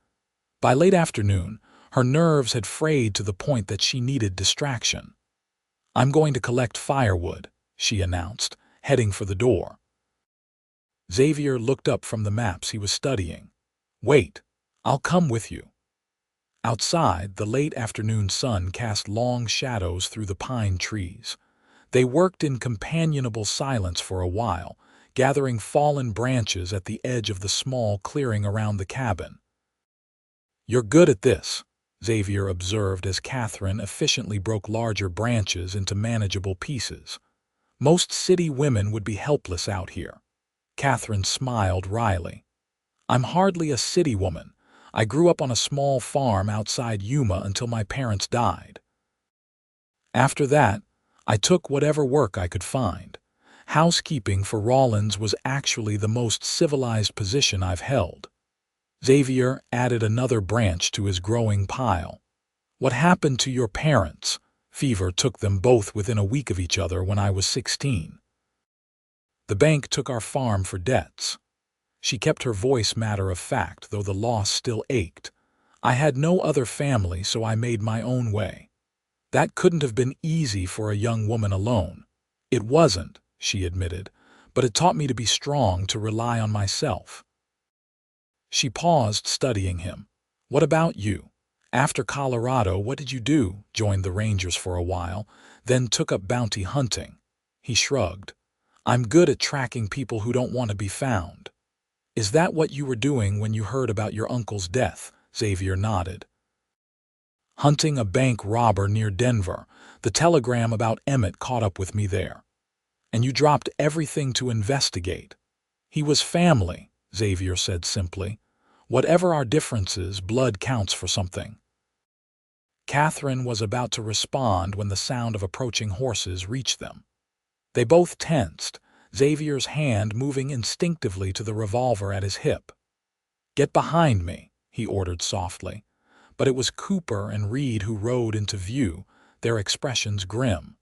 S1: By late afternoon, her nerves had frayed to the point that she needed distraction. "I'm going to collect firewood," she announced, heading for the door. Xavier looked up from the maps he was studying. "Wait, I'll come with you." Outside, the late afternoon sun cast long shadows through the pine trees. They worked in companionable silence for a while, gathering fallen branches at the edge of the small clearing around the cabin. "You're good at this," Xavier observed as Katherine efficiently broke larger branches into manageable pieces. "Most city women would be helpless out here." Katherine smiled wryly. "I'm hardly a city woman. I grew up on a small farm outside Yuma until my parents died. After that, I took whatever work I could find. Housekeeping for Rawlins was actually the most civilized position I've held." Xavier added another branch to his growing pile. "What happened to your parents? Fever took them both within a week of each other when I was 16. The bank took our farm for debts." She kept her voice matter-of-fact, though the loss still ached. "I had no other family, so I made my own way. That couldn't have been easy for a young woman alone." "It wasn't," she admitted, "but it taught me to be strong, to rely on myself." She paused, studying him. "What about you? After Colorado, what did you do?" "Joined the Rangers for a while, then took up bounty hunting." He shrugged. "I'm good at tracking people who don't want to be found." "Is that what you were doing when you heard about your uncle's death?" Xavier nodded. "Hunting a bank robber near Denver. The telegram about Emmett caught up with me there." "And you dropped everything to investigate." "He was family," Xavier said simply. "Whatever our differences, blood counts for something." Katherine was about to respond when the sound of approaching horses reached them. They both tensed, Xavier's hand moving instinctively to the revolver at his hip. "Get behind me," he ordered softly. But it was Cooper and Reed who rode into view, their expressions grim.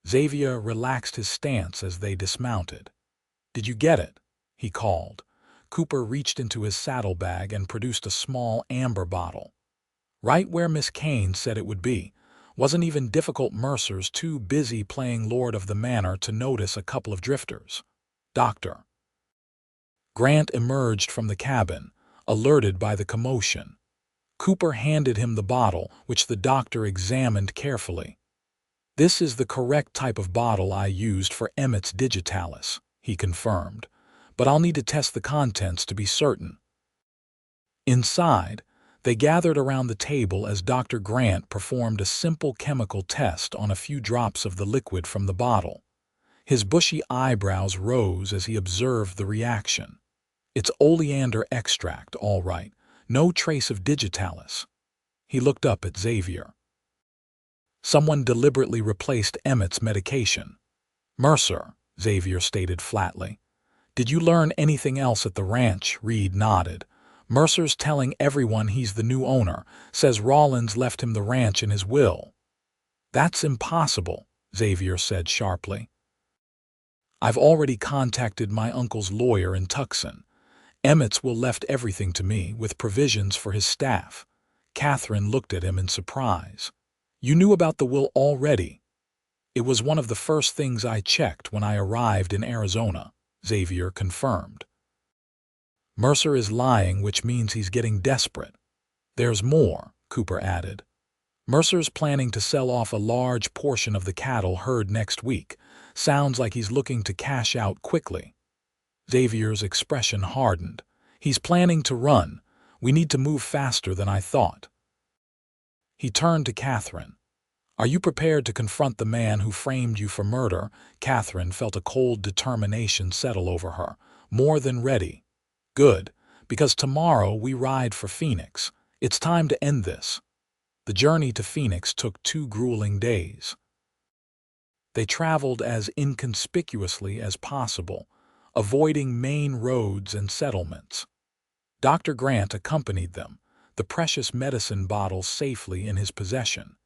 S1: Xavier relaxed his stance as they dismounted. "Did you get it?" he called. Cooper reached into his saddlebag and produced a small amber bottle. "Right where Miss Kane said it would be. Wasn't even difficult. Mercer's too busy playing Lord of the Manor to notice a couple of drifters." "Doctor." Grant emerged from the cabin, alerted by the commotion. Cooper handed him the bottle, which the doctor examined carefully. "This is the correct type of bottle I used for Emmett's digitalis," he confirmed, "but I'll need to test the contents to be certain." Inside, they gathered around the table as Dr. Grant performed a simple chemical test on a few drops of the liquid from the bottle. His bushy eyebrows rose as he observed the reaction. "It's oleander extract, all right. No trace of digitalis." He looked up at Xavier. "Someone deliberately replaced Emmett's medication." "Mercer," Xavier stated flatly. "Did you learn anything else at the ranch?" Reed nodded. "Mercer's telling everyone he's the new owner, says Rawlins left him the ranch in his will." "That's impossible," Xavier said sharply. "I've already contacted my uncle's lawyer in Tucson. Emmett's will left everything to me, with provisions for his staff." Katherine looked at him in surprise. "You knew about the will already?" "It was one of the first things I checked when I arrived in Arizona," Xavier confirmed. "Mercer is lying, which means he's getting desperate." "There's more," Cooper added. "Mercer's planning to sell off a large portion of the cattle herd next week. Sounds like he's looking to cash out quickly." Xavier's expression hardened. "He's planning to run. We need to move faster than I thought." He turned to Katherine. "Are you prepared to confront the man who framed you for murder?" Katherine felt a cold determination settle over her. "More than ready." "Good, because tomorrow we ride for Phoenix. It's time to end this." The journey to Phoenix took 2 grueling days. They traveled as inconspicuously as possible, avoiding main roads and settlements. Dr. Grant accompanied them, the precious medicine bottle safely in his possession.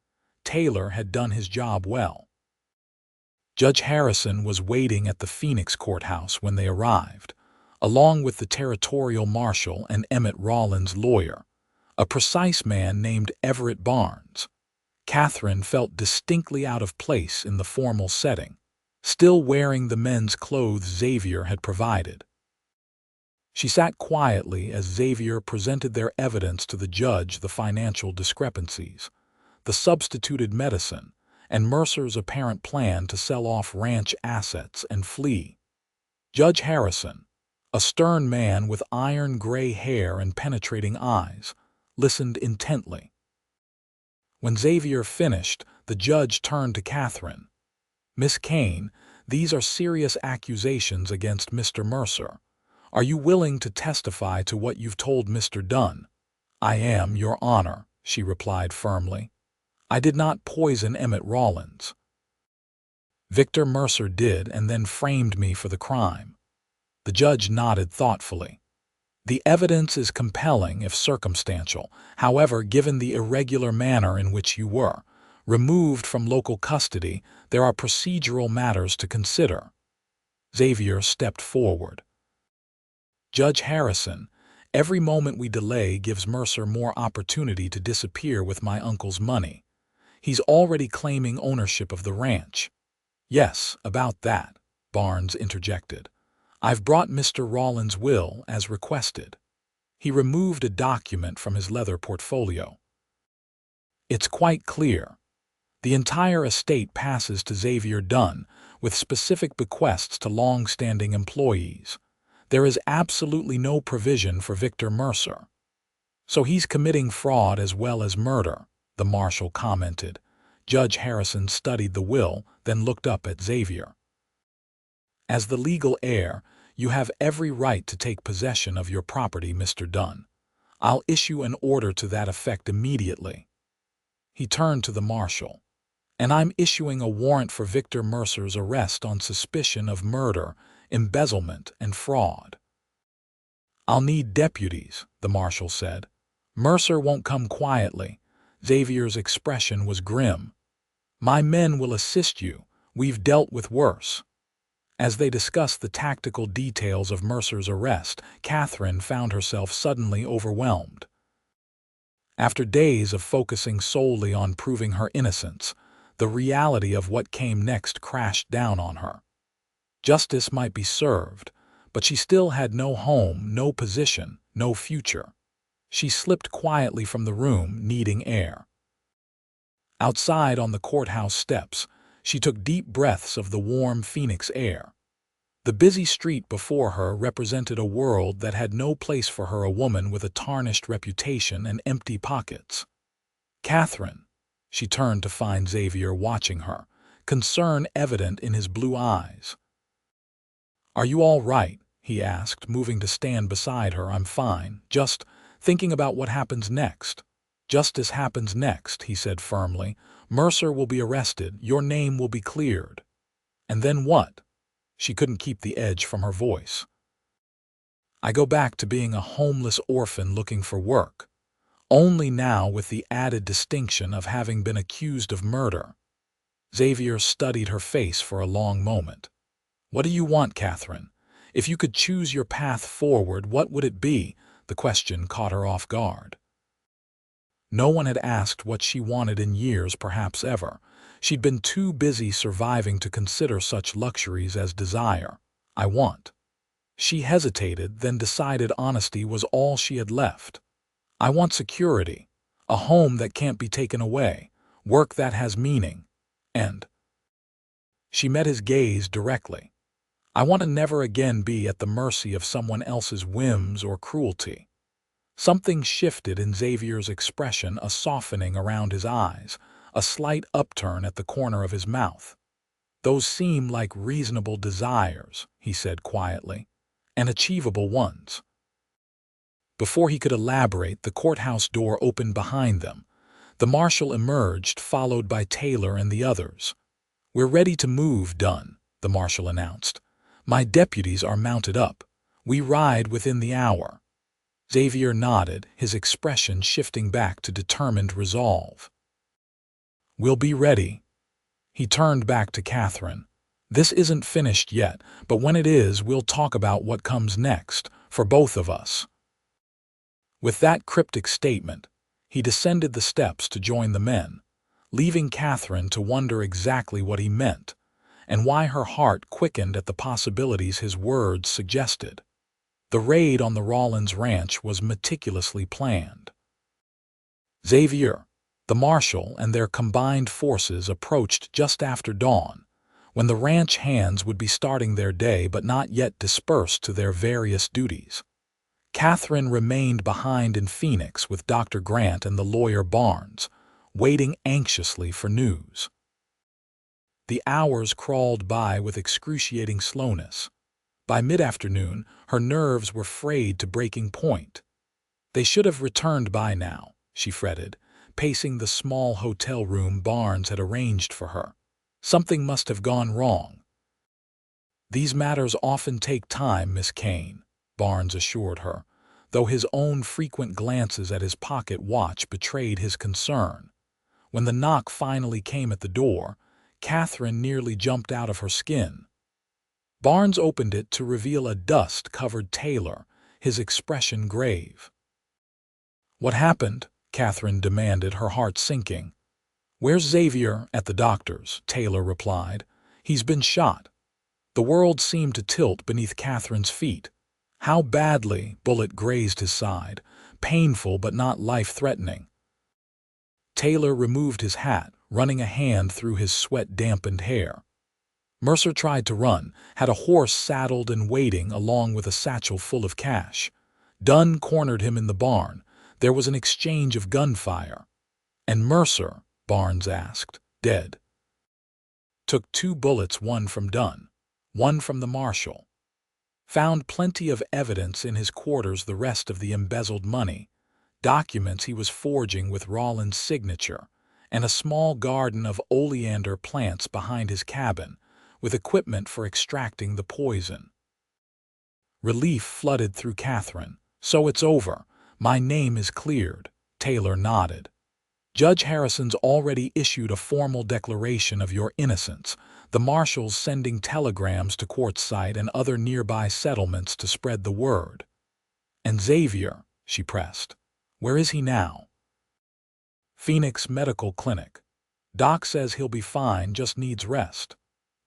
S1: Taylor had done his job well. Judge Harrison was waiting at the Phoenix courthouse when they arrived, along with the territorial marshal and Emmett Rawlins' lawyer, a precise man named Everett Barnes. Katherine felt distinctly out of place in the formal setting, still wearing the men's clothes Xavier had provided. She sat quietly as Xavier presented their evidence to the judge: the financial discrepancies, the substituted medicine, and Mercer's apparent plan to sell off ranch assets and flee. Judge Harrison, a stern man with iron-gray hair and penetrating eyes, listened intently. When Xavier finished, the judge turned to Katherine. "Miss Kane, these are serious accusations against Mr. Mercer. Are you willing to testify to what you've told Mr. Dunne?" "I am, Your Honor," she replied firmly. "I did not poison Emmett Rawlins. Victor Mercer did, and then framed me for the crime." The judge nodded thoughtfully. "The evidence is compelling if circumstantial. However, given the irregular manner in which you were removed from local custody, there are procedural matters to consider." Xavier stepped forward. "Judge Harrison, every moment we delay gives Mercer more opportunity to disappear with my uncle's money. He's already claiming ownership of the ranch." "Yes, about that," Barnes interjected. "I've brought Mr. Rawlins' will as requested." He removed a document from his leather portfolio. "It's quite clear. The entire estate passes to Xavier Dunne, with specific bequests to long-standing employees. There is absolutely no provision for Victor Mercer." "So he's committing fraud as well as murder," the marshal commented. Judge Harrison studied the will, then looked up at Xavier. "As the legal heir, you have every right to take possession of your property, Mr. Dunne. I'll issue an order to that effect immediately." He turned to the marshal. "And I'm issuing a warrant for Victor Mercer's arrest on suspicion of murder, embezzlement, and fraud." "I'll need deputies," the marshal said. "Mercer won't come quietly." Xavier's expression was grim. "My men will assist you. We've dealt with worse." As they discussed the tactical details of Mercer's arrest, Katherine found herself suddenly overwhelmed. After days of focusing solely on proving her innocence, the reality of what came next crashed down on her. Justice might be served, but she still had no home, no position, no future. She slipped quietly from the room, needing air. Outside on the courthouse steps, she took deep breaths of the warm Phoenix air. The busy street before her represented a world that had no place for her, a woman with a tarnished reputation and empty pockets. "Katherine," she turned to find Xavier watching her, concern evident in his blue eyes. "Are you all right?" he asked, moving to stand beside her. "I'm fine, just thinking about what happens next." "Justice happens next," he said firmly. "Mercer will be arrested, your name will be cleared." "And then what?" She couldn't keep the edge from her voice. "I go back to being a homeless orphan looking for work, only now with the added distinction of having been accused of murder." Xavier studied her face for a long moment. "What do you want, Katherine? If you could choose your path forward, what would it be?" The question caught her off guard. No one had asked what she wanted in years, perhaps ever. She'd been too busy surviving to consider such luxuries as desire. "I want." She hesitated, then decided honesty was all she had left. "I want security, a home that can't be taken away, work that has meaning, and—" She met his gaze directly. "I want to never again be at the mercy of someone else's whims or cruelty." Something shifted in Xavier's expression, a softening around his eyes, a slight upturn at the corner of his mouth. "Those seem like reasonable desires," he said quietly, "and achievable ones." Before he could elaborate, the courthouse door opened behind them. The marshal emerged, followed by Taylor and the others. "We're ready to move, Dunne," the marshal announced. "My deputies are mounted up. We ride within the hour." Xavier nodded, his expression shifting back to determined resolve. "We'll be ready." He turned back to Katherine. "This isn't finished yet, but when it is, we'll talk about what comes next, for both of us." With that cryptic statement, he descended the steps to join the men, leaving Katherine to wonder exactly what he meant, and why her heart quickened at the possibilities his words suggested. The raid on the Rawlins ranch was meticulously planned. Xavier, the marshal, and their combined forces approached just after dawn, when the ranch hands would be starting their day but not yet dispersed to their various duties. Katherine remained behind in Phoenix with Dr. Grant and the lawyer Barnes, waiting anxiously for news. The hours crawled by with excruciating slowness. By mid-afternoon, her nerves were frayed to breaking point. They should have returned by now, she fretted, pacing the small hotel room Barnes had arranged for her. Something must have gone wrong. "These matters often take time, Miss Kane," Barnes assured her, though his own frequent glances at his pocket watch betrayed his concern. When the knock finally came at the door, Katherine nearly jumped out of her skin. Barnes opened it to reveal a dust-covered Taylor, his expression grave. "What happened?" Katherine demanded, her heart sinking. "Where's Xavier?" "At the doctor's," Taylor replied. "He's been shot." The world seemed to tilt beneath Katherine's feet. How badly? Bullet grazed his side, painful but not life-threatening. Taylor removed his hat, running a hand through his sweat-dampened hair. Mercer tried to run, had a horse saddled and waiting along with a satchel full of cash. Dunne cornered him in the barn. There was an exchange of gunfire. "And Mercer?" Barnes asked. "Dead." "Took 2 bullets, one from Dunne, one from the marshal. Found plenty of evidence in his quarters, the rest of the embezzled money, documents he was forging with Rawlins' signature, and a small garden of oleander plants behind his cabin, with equipment for extracting the poison." Relief flooded through Katherine. "So it's over. My name is cleared." Taylor nodded. "Judge Harrison's already issued a formal declaration of your innocence. The marshal's sending telegrams to Quartzsite and other nearby settlements to spread the word." "And Xavier?" she pressed. "Where is he now?" "Phoenix Medical Clinic. Doc says he'll be fine, just needs rest."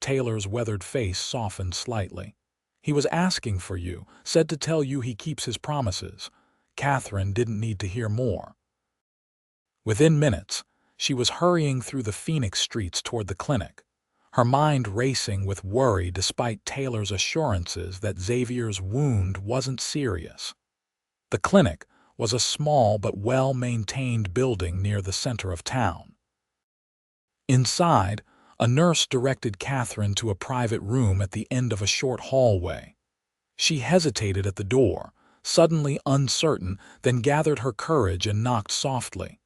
S1: Taylor's weathered face softened slightly. "He was asking for you, said to tell you he keeps his promises." Katherine didn't need to hear more. Within minutes, she was hurrying through the Phoenix streets toward the clinic, her mind racing with worry despite Taylor's assurances that Xavier's wound wasn't serious. The clinic was a small but well-maintained building near the center of town. Inside, a nurse directed Katherine to a private room at the end of a short hallway. She hesitated at the door, suddenly uncertain, then gathered her courage and knocked softly.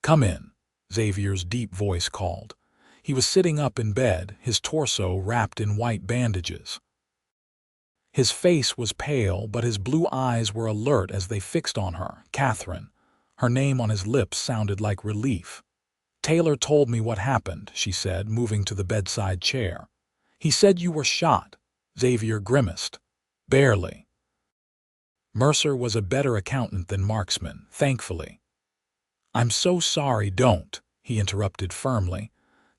S1: "Come in," Xavier's deep voice called. He was sitting up in bed, his torso wrapped in white bandages. His face was pale, but his blue eyes were alert as they fixed on her. "Katherine." Her name on his lips sounded like relief. "Taylor told me what happened," she said, moving to the bedside chair. "He said you were shot." Xavier grimaced. "Barely." Mercer was a better accountant than marksman, thankfully. "I'm so sorry, don't," he interrupted firmly.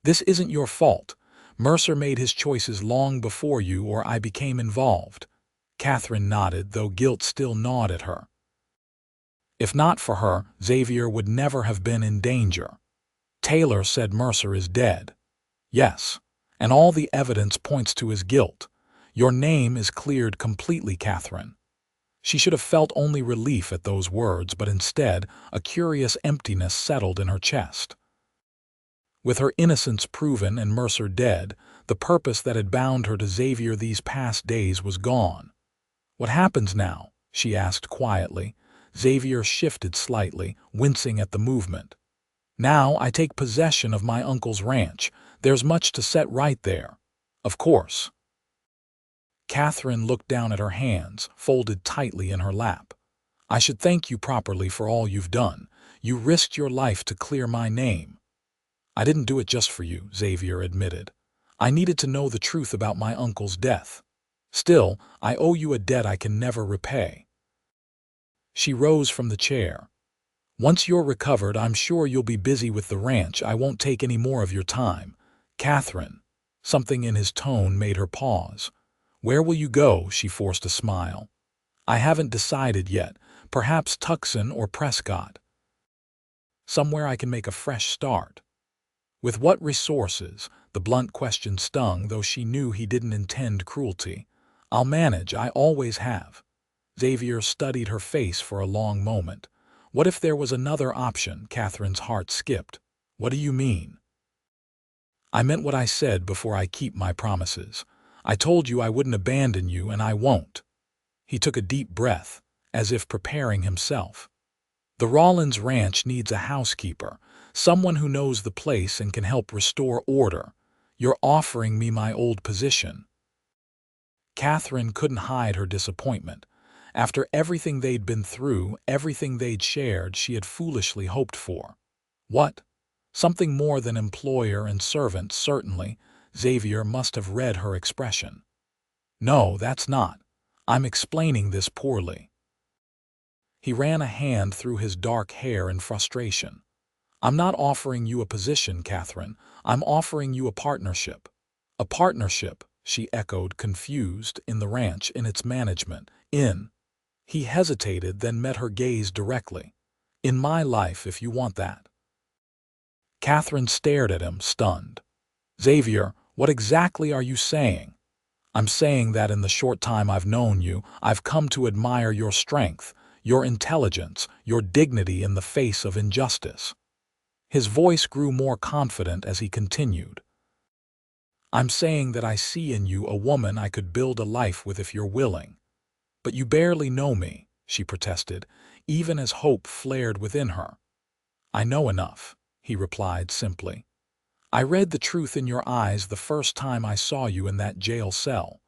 S1: "This isn't your fault. Mercer made his choices long before you or I became involved." Katherine nodded, though guilt still gnawed at her. If not for her, Xavier would never have been in danger. "Taylor said Mercer is dead." "Yes, and all the evidence points to his guilt. Your name is cleared completely, Katherine." She should have felt only relief at those words, but instead a curious emptiness settled in her chest. With her innocence proven and Mercer dead, the purpose that had bound her to Xavier these past days was gone. "What happens now?" she asked quietly. Xavier shifted slightly, wincing at the movement. "Now I take possession of my uncle's ranch. There's much to set right there." "Of course." Katherine looked down at her hands, folded tightly in her lap. "I should thank you properly for all you've done. You risked your life to clear my name." "I didn't do it just for you," Xavier admitted. "I needed to know the truth about my uncle's death. Still, I owe you a debt I can never repay." She rose from the chair. "Once you're recovered, I'm sure you'll be busy with the ranch. I won't take any more of your time." "Katherine." Something in his tone made her pause. "Where will you go?" She forced a smile. I haven't decided yet. Perhaps Tucson or Prescott. Somewhere I can make a fresh start. With what resources? The blunt question stung, though she knew he didn't intend cruelty. I'll manage, I always have. Xavier studied her face for a long moment. What if there was another option? Catherine's heart skipped. What do you mean? I meant what I said before. I keep my promises. I told you I wouldn't abandon you, and I won't. He took a deep breath, as if preparing himself. The Rawlins ranch needs a housekeeper, someone who knows the place and can help restore order. You're offering me my old position. Katherine couldn't hide her disappointment. After everything they'd been through, everything they'd shared, she had foolishly hoped for. What? Something more than employer and servant, certainly. Xavier must have read her expression. No, that's not. I'm explaining this poorly. He ran a hand through his dark hair in frustration. I'm not offering you a position, Katherine. I'm offering you a partnership. A partnership, she echoed, confused. In the ranch, in its management, in. He hesitated, then met her gaze directly. In my life, if you want that. Katherine stared at him, stunned. Xavier, what exactly are you saying? I'm saying that in the short time I've known you, I've come to admire your strength, your intelligence, your dignity in the face of injustice. His voice grew more confident as he continued. I'm saying that I see in you a woman I could build a life with if you're willing. But you barely know me, she protested, even as hope flared within her. I know enough, he replied simply. I read the truth in your eyes the first time I saw you in that jail cell.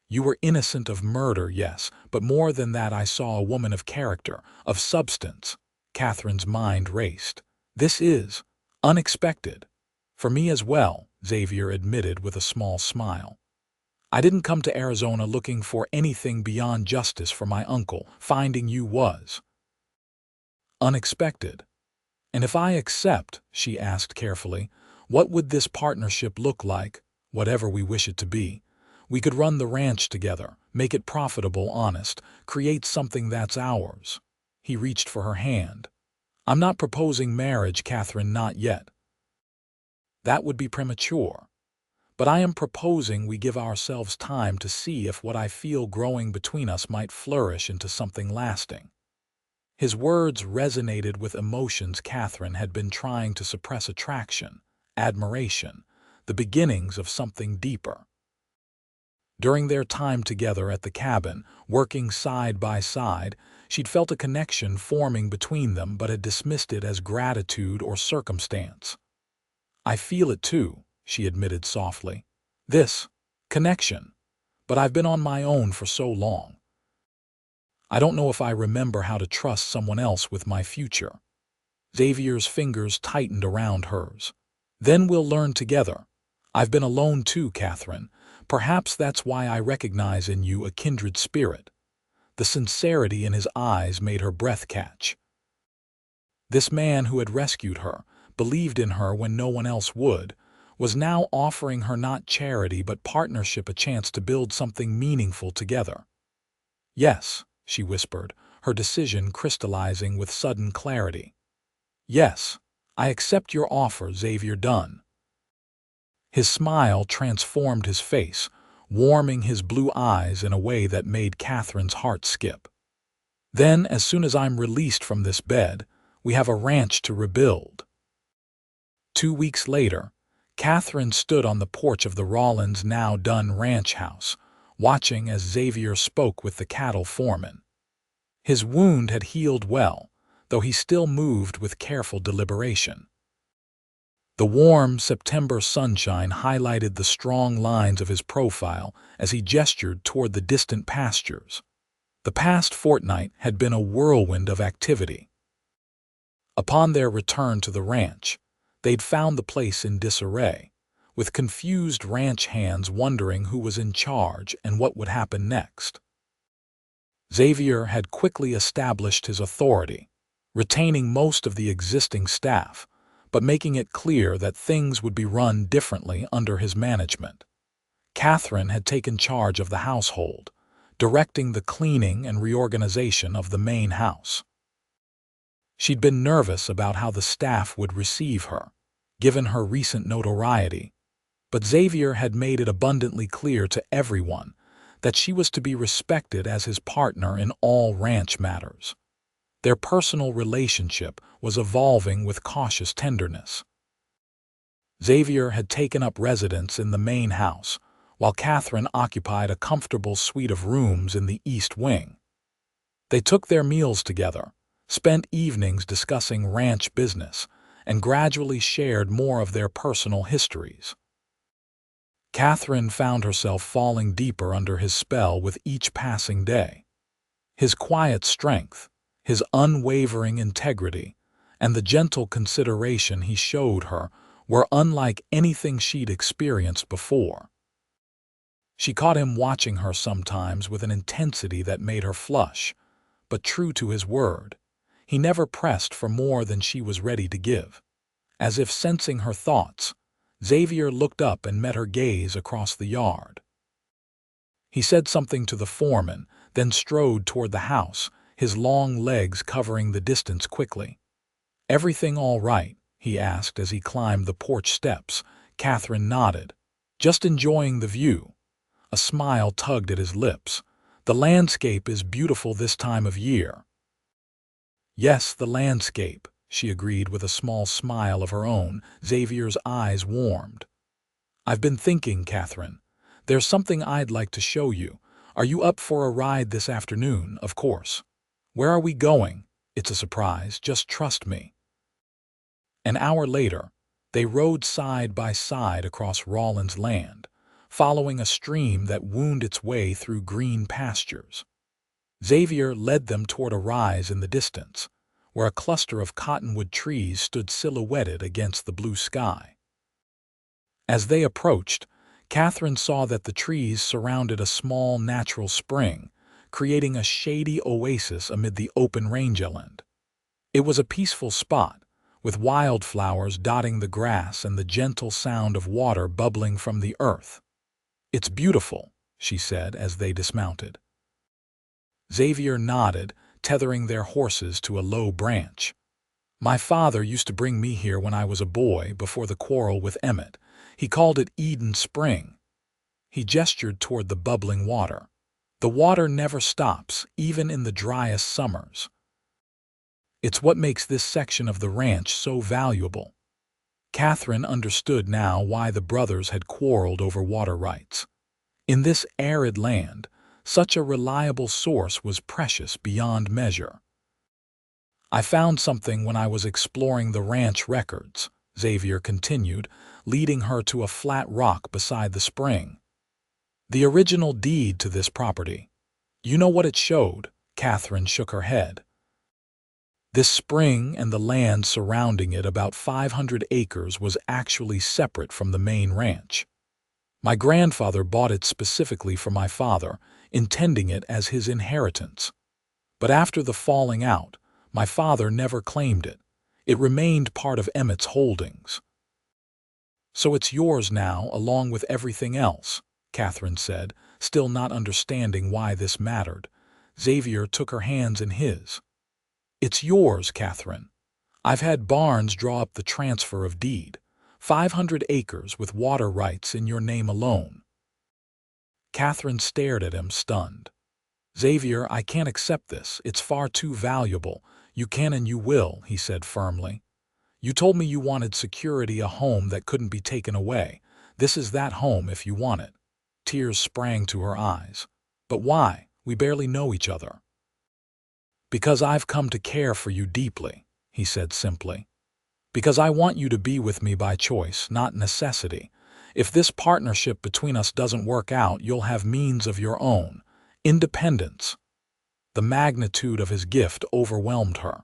S1: You were innocent of murder, yes, but more than that, I saw a woman of character, of substance. Katherine's mind raced. This is unexpected. For me as well, Xavier admitted with a small smile. I didn't come to Arizona looking for anything beyond justice for my uncle. Finding you was unexpected. And if I accept, she asked carefully, what would this partnership look like? Whatever we wish it to be. We could run the ranch together, make it profitable, honest, create something that's ours. He reached for her hand. I'm not proposing marriage, Katherine, not yet. That would be premature. But I am proposing we give ourselves time to see if what I feel growing between us might flourish into something lasting. His words resonated with emotions Katherine had been trying to suppress: attraction, admiration, the beginnings of something deeper. During their time together at the cabin, working side by side, she'd felt a connection forming between them but had dismissed it as gratitude or circumstance. I feel it too, she admitted softly. This connection. But I've been on my own for so long. I don't know if I remember how to trust someone else with my future. Xavier's fingers tightened around hers. Then we'll learn together. I've been alone too, Katherine. Perhaps that's why I recognize in you a kindred spirit. The sincerity in his eyes made her breath catch. This man who had rescued her, believed in her when no one else would, was now offering her not charity but partnership, a chance to build something meaningful together. Yes, she whispered, her decision crystallizing with sudden clarity. Yes, I accept your offer, Xavier Dunne. His smile transformed his face, warming his blue eyes in a way that made Katherine's heart skip. Then, as soon as I'm released from this bed, we have a ranch to rebuild. 2 weeks later, Katherine stood on the porch of the Rawlins' now Dunne ranch house, watching as Xavier spoke with the cattle foreman. His wound had healed well, though he still moved with careful deliberation. The warm September sunshine highlighted the strong lines of his profile as he gestured toward the distant pastures. The past fortnight had been a whirlwind of activity. Upon their return to the ranch, they'd found the place in disarray, with confused ranch hands wondering who was in charge and what would happen next. Xavier had quickly established his authority, retaining most of the existing staff, but making it clear that things would be run differently under his management. Katherine had taken charge of the household, directing the cleaning and reorganization of the main house. She'd been nervous about how the staff would receive her, given her recent notoriety, but Xavier had made it abundantly clear to everyone that she was to be respected as his partner in all ranch matters. Their personal relationship was evolving with cautious tenderness. Xavier had taken up residence in the main house, while Katherine occupied a comfortable suite of rooms in the east wing. They took their meals together, spent evenings discussing ranch business, and gradually shared more of their personal histories. Katherine found herself falling deeper under his spell with each passing day. His quiet strength, his unwavering integrity, and the gentle consideration he showed her were unlike anything she'd experienced before. She caught him watching her sometimes with an intensity that made her flush, but true to his word, he never pressed for more than she was ready to give. As if sensing her thoughts, Xavier looked up and met her gaze across the yard. He said something to the foreman, then strode toward the house, his long legs covering the distance quickly. "Everything all right?" he asked as he climbed the porch steps. Katherine nodded. "Just enjoying the view." A smile tugged at his lips. "The landscape is beautiful this time of year." "Yes, the landscape," she agreed with a small smile of her own. Xavier's eyes warmed. "I've been thinking, Katherine. There's something I'd like to show you. Are you up for a ride this afternoon? Of course. Where are we going? It's a surprise, just trust me." An hour later, they rode side by side across Rawlins' land, following a stream that wound its way through green pastures. Xavier led them toward a rise in the distance, where a cluster of cottonwood trees stood silhouetted against the blue sky. As they approached, Katherine saw that the trees surrounded a small natural spring, creating a shady oasis amid the open rangeland. It was a peaceful spot, with wildflowers dotting the grass and the gentle sound of water bubbling from the earth. "It's beautiful," she said as they dismounted. Xavier nodded, tethering their horses to a low branch. "My father used to bring me here when I was a boy before the quarrel with Emmett. He called it Eden Spring." He gestured toward the bubbling water. "The water never stops, even in the driest summers. It's what makes this section of the ranch so valuable." Katherine understood now why the brothers had quarreled over water rights. In this arid land, such a reliable source was precious beyond measure. "I found something when I was exploring the ranch records," Xavier continued, leading her to a flat rock beside the spring. "The original deed to this property. You know what it showed?" Katherine shook her head. "This spring and the land surrounding it, about 500 acres, was actually separate from the main ranch. My grandfather bought it specifically for my father, intending it as his inheritance. But after the falling out, my father never claimed it. It remained part of Emmett's holdings." "So it's yours now, along with everything else," Katherine said, still not understanding why this mattered. Xavier took her hands in his. "It's yours, Katherine. I've had Barnes draw up the transfer of deed. 500 acres with water rights in your name alone." Katherine stared at him, stunned. "Xavier, I can't accept this. It's far too valuable. You can and you will," he said firmly. "You told me you wanted security, a home that couldn't be taken away. This is that home if you want it." Tears sprang to her eyes. "But why? We barely know each other." "Because I've come to care for you deeply," he said simply. "Because I want you to be with me by choice, not necessity. If this partnership between us doesn't work out, you'll have means of your own. Independence." The magnitude of his gift overwhelmed her.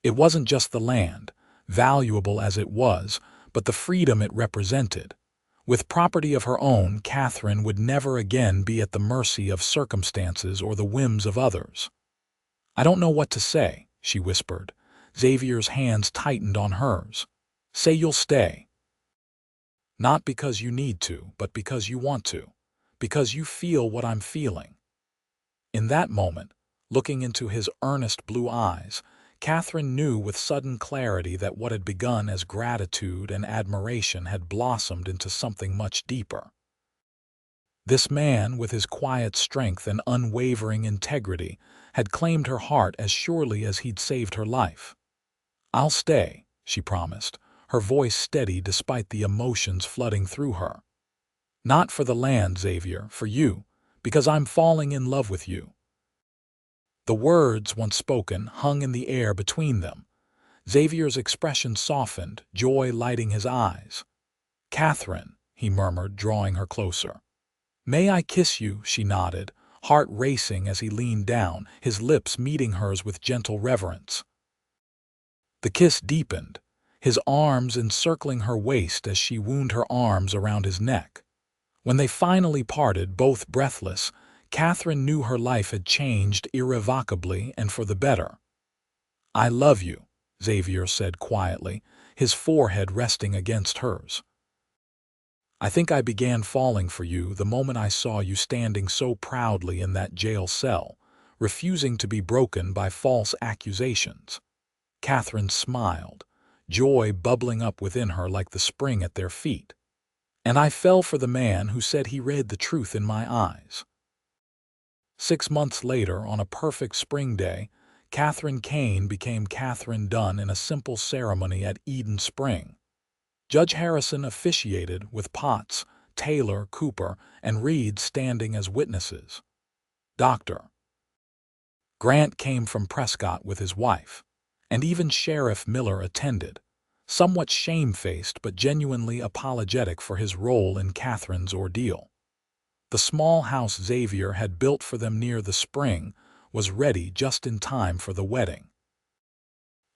S1: It wasn't just the land, valuable as it was, but the freedom it represented. With property of her own, Katherine would never again be at the mercy of circumstances or the whims of others. "I don't know what to say," she whispered. Xavier's hands tightened on hers. "Say you'll stay." "Not because you need to, but because you want to. Because you feel what I'm feeling." In that moment, looking into his earnest blue eyes, Katherine knew with sudden clarity that what had begun as gratitude and admiration had blossomed into something much deeper. This man, with his quiet strength and unwavering integrity, had claimed her heart as surely as he'd saved her life. "I'll stay," she promised, her voice steady despite the emotions flooding through her. "Not for the land, Xavier, for you, because I'm falling in love with you." The words, once spoken, hung in the air between them. Xavier's expression softened, joy lighting his eyes. "Katherine," he murmured, drawing her closer. "May I kiss you?" she nodded, heart racing as he leaned down, his lips meeting hers with gentle reverence. The kiss deepened, his arms encircling her waist as she wound her arms around his neck. When they finally parted, both breathless, Katherine knew her life had changed irrevocably and for the better. "I love you," Xavier said quietly, his forehead resting against hers. "I think I began falling for you the moment I saw you standing so proudly in that jail cell, refusing to be broken by false accusations." Katherine smiled, joy bubbling up within her like the spring at their feet. "And I fell for the man who said he read the truth in my eyes." 6 months later, on a perfect spring day, Katherine Kane became Katherine Dunne in a simple ceremony at Eden Spring. Judge Harrison officiated, with Potts, Taylor, Cooper, and Reed standing as witnesses. Dr. Grant came from Prescott with his wife, and even Sheriff Miller attended, somewhat shamefaced but genuinely apologetic for his role in Katherine's ordeal. The small house Xavier had built for them near the spring was ready just in time for the wedding.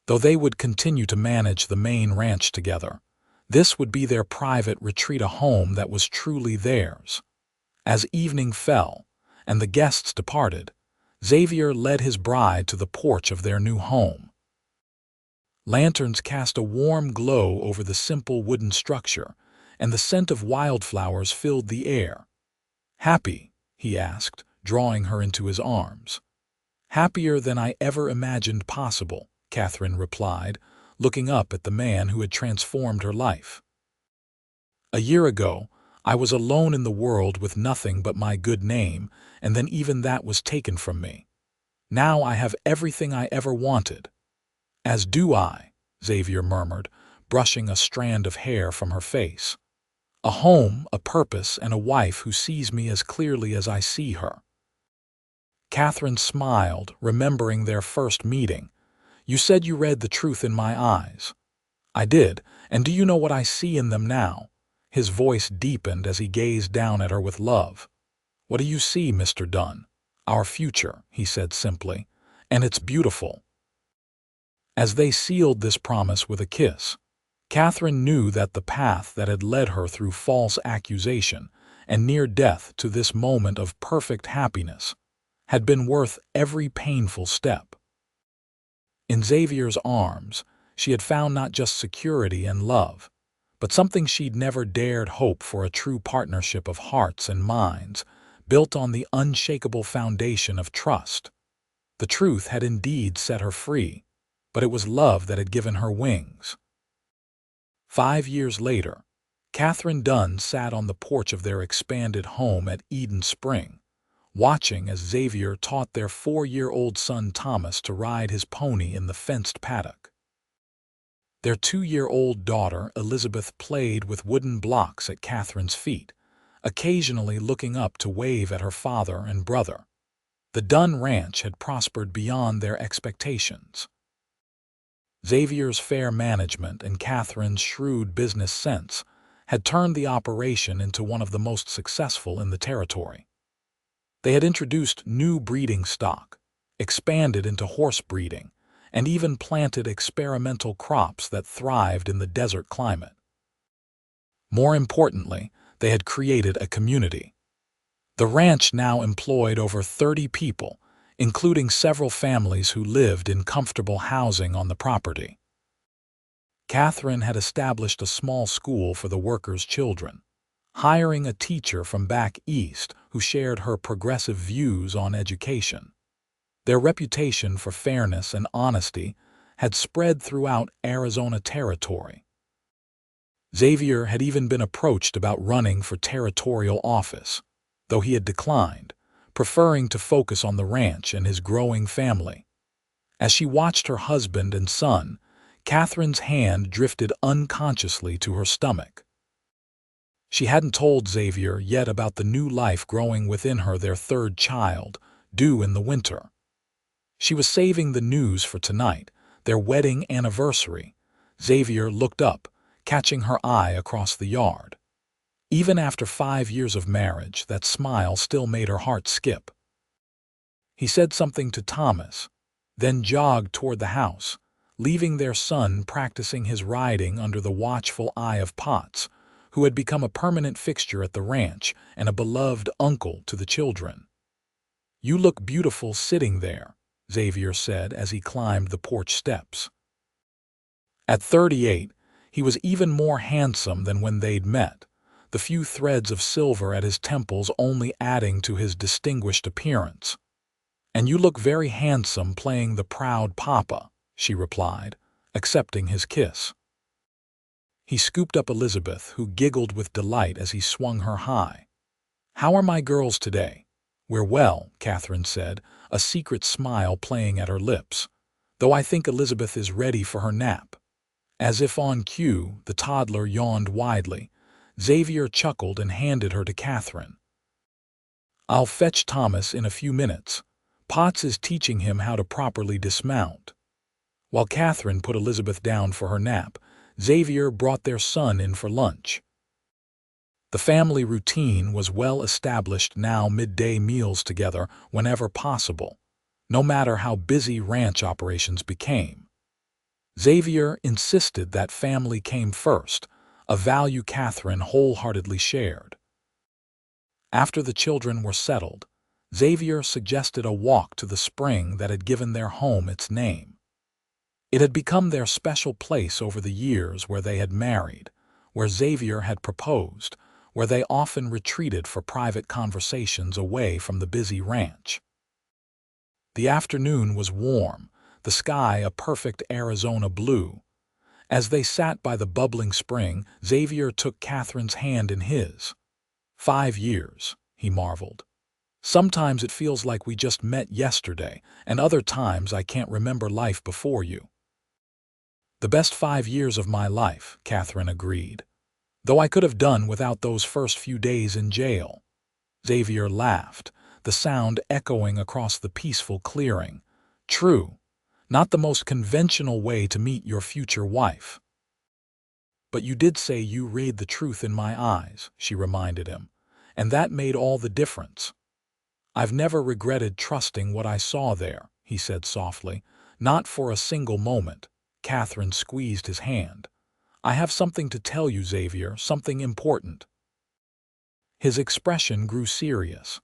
S1: Though they would continue to manage the main ranch together, this would be their private retreat, a home that was truly theirs. As evening fell and the guests departed, Xavier led his bride to the porch of their new home. Lanterns cast a warm glow over the simple wooden structure, and the scent of wildflowers filled the air. "Happy?" he asked, drawing her into his arms. "Happier than I ever imagined possible," Katherine replied, looking up at the man who had transformed her life. "A year ago, I was alone in the world with nothing but my good name, and then even that was taken from me. Now I have everything I ever wanted." "As do I," Xavier murmured, brushing a strand of hair from her face. "A home, a purpose, and a wife who sees me as clearly as I see her." Katherine smiled, remembering their first meeting. "You said you read the truth in my eyes." "I did, and do you know what I see in them now?" His voice deepened as he gazed down at her with love. "What do you see, Mr. Dunne?" "Our future," he said simply, "and it's beautiful." As they sealed this promise with a kiss, Katherine knew that the path that had led her through false accusation and near death to this moment of perfect happiness had been worth every painful step. In Xavier's arms, she had found not just security and love, but something she'd never dared hope for: a true partnership of hearts and minds, built on the unshakable foundation of trust. The truth had indeed set her free, but it was love that had given her wings. 5 years later, Katherine Dunne sat on the porch of their expanded home at Eden Spring, watching as Xavier taught their 4-year-old son Thomas to ride his pony in the fenced paddock. Their 2-year-old daughter Elizabeth played with wooden blocks at Katherine's feet, occasionally looking up to wave at her father and brother. The Dunne ranch had prospered beyond their expectations. Xavier's fair management and Katherine's shrewd business sense had turned the operation into one of the most successful in the territory. They had introduced new breeding stock, expanded into horse breeding, and even planted experimental crops that thrived in the desert climate. More importantly, they had created a community. The ranch now employed over 30 people, including several families who lived in comfortable housing on the property. Katherine had established a small school for the workers' children, hiring a teacher from back east who shared her progressive views on education. Their reputation for fairness and honesty had spread throughout Arizona territory. Xavier had even been approached about running for territorial office, though he had declined, preferring to focus on the ranch and his growing family. As she watched her husband and son, Catherine's hand drifted unconsciously to her stomach. She hadn't told Xavier yet about the new life growing within her, their third child, due in the winter. She was saving the news for tonight, their wedding anniversary. Xavier looked up, catching her eye across the yard. Even after 5 years of marriage, that smile still made her heart skip. He said something to Thomas, then jogged toward the house, leaving their son practicing his riding under the watchful eye of Potts, who had become a permanent fixture at the ranch and a beloved uncle to the children. "You look beautiful sitting there," Xavier said as he climbed the porch steps. At 38, he was even more handsome than when they'd met, the few threads of silver at his temples only adding to his distinguished appearance. "And you look very handsome playing the proud papa," she replied, accepting his kiss. He scooped up Elizabeth, who giggled with delight as he swung her high. "How are my girls today?" "We're well," Katherine said, a secret smile playing at her lips, "though I think Elizabeth is ready for her nap." As if on cue, the toddler yawned widely. Xavier chuckled and handed her to Katherine. "I'll fetch Thomas in a few minutes. Potts is teaching him how to properly dismount." While Katherine put Elizabeth down for her nap, Xavier brought their son in for lunch. The family routine was well established now, midday meals together whenever possible, no matter how busy ranch operations became. Xavier insisted that family came first, a value Katherine wholeheartedly shared. After the children were settled, Xavier suggested a walk to the spring that had given their home its name. It had become their special place over the years, where they had married, where Xavier had proposed, where they often retreated for private conversations away from the busy ranch. The afternoon was warm, the sky a perfect Arizona blue. As they sat by the bubbling spring, Xavier took Catherine's hand in his. 5 years, he marveled. "Sometimes it feels like we just met yesterday, and other times I can't remember life before you." "The best 5 years of my life," Katherine agreed, "though I could have done without those first few days in jail." Xavier laughed, the sound echoing across the peaceful clearing. "True, not the most conventional way to meet your future wife." "But you did say you read the truth in my eyes," she reminded him, "and that made all the difference." "I've never regretted trusting what I saw there," he said softly. "Not for a single moment." Katherine squeezed his hand. "I have something to tell you, Xavier, something important." His expression grew serious.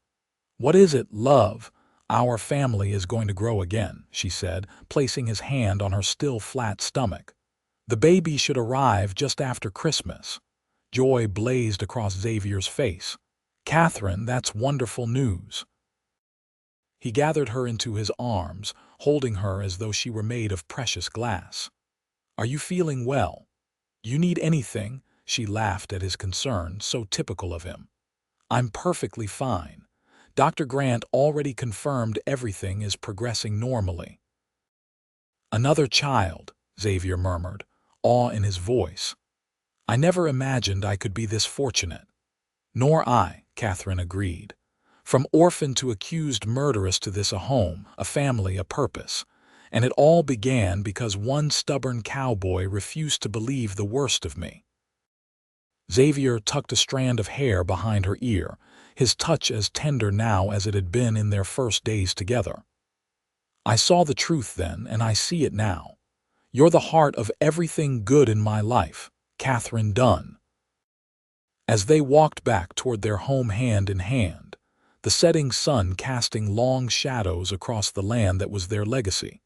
S1: "What is it, love?" "Our family is going to grow again," she said, placing his hand on her still flat stomach. "The baby should arrive just after Christmas." Joy blazed across Xavier's face. "Katherine, that's wonderful news." He gathered her into his arms, holding her as though she were made of precious glass. "Are you feeling well? You need anything?" She laughed at his concern, so typical of him. "I'm perfectly fine. Dr. Grant already confirmed everything is progressing normally." "Another child," Xavier murmured, awe in his voice. "I never imagined I could be this fortunate." "Nor I," Katherine agreed. "From orphan to accused murderess to this, a home, a family, a purpose. And it all began because one stubborn cowboy refused to believe the worst of me." Xavier tucked a strand of hair behind her ear, his touch as tender now as it had been in their first days together. "I saw the truth then, and I see it now. You're the heart of everything good in my life, Katherine Dunne." As they walked back toward their home hand in hand, the setting sun casting long shadows across the land that was their legacy,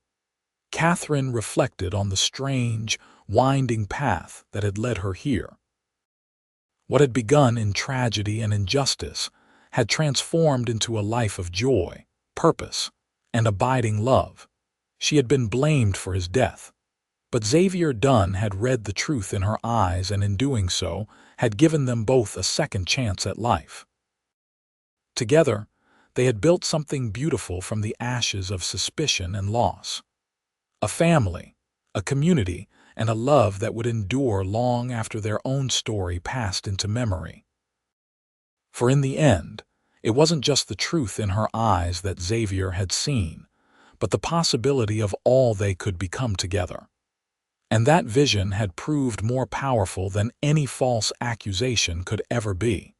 S1: Katherine reflected on the strange, winding path that had led her here. What had begun in tragedy and injustice had transformed into a life of joy, purpose, and abiding love. She had been blamed for his death, but Xavier Dunne had read the truth in her eyes and in doing so had given them both a second chance at life. Together, they had built something beautiful from the ashes of suspicion and loss. A family, a community, and a love that would endure long after their own story passed into memory. For in the end, it wasn't just the truth in her eyes that Xavier had seen, but the possibility of all they could become together. And that vision had proved more powerful than any false accusation could ever be.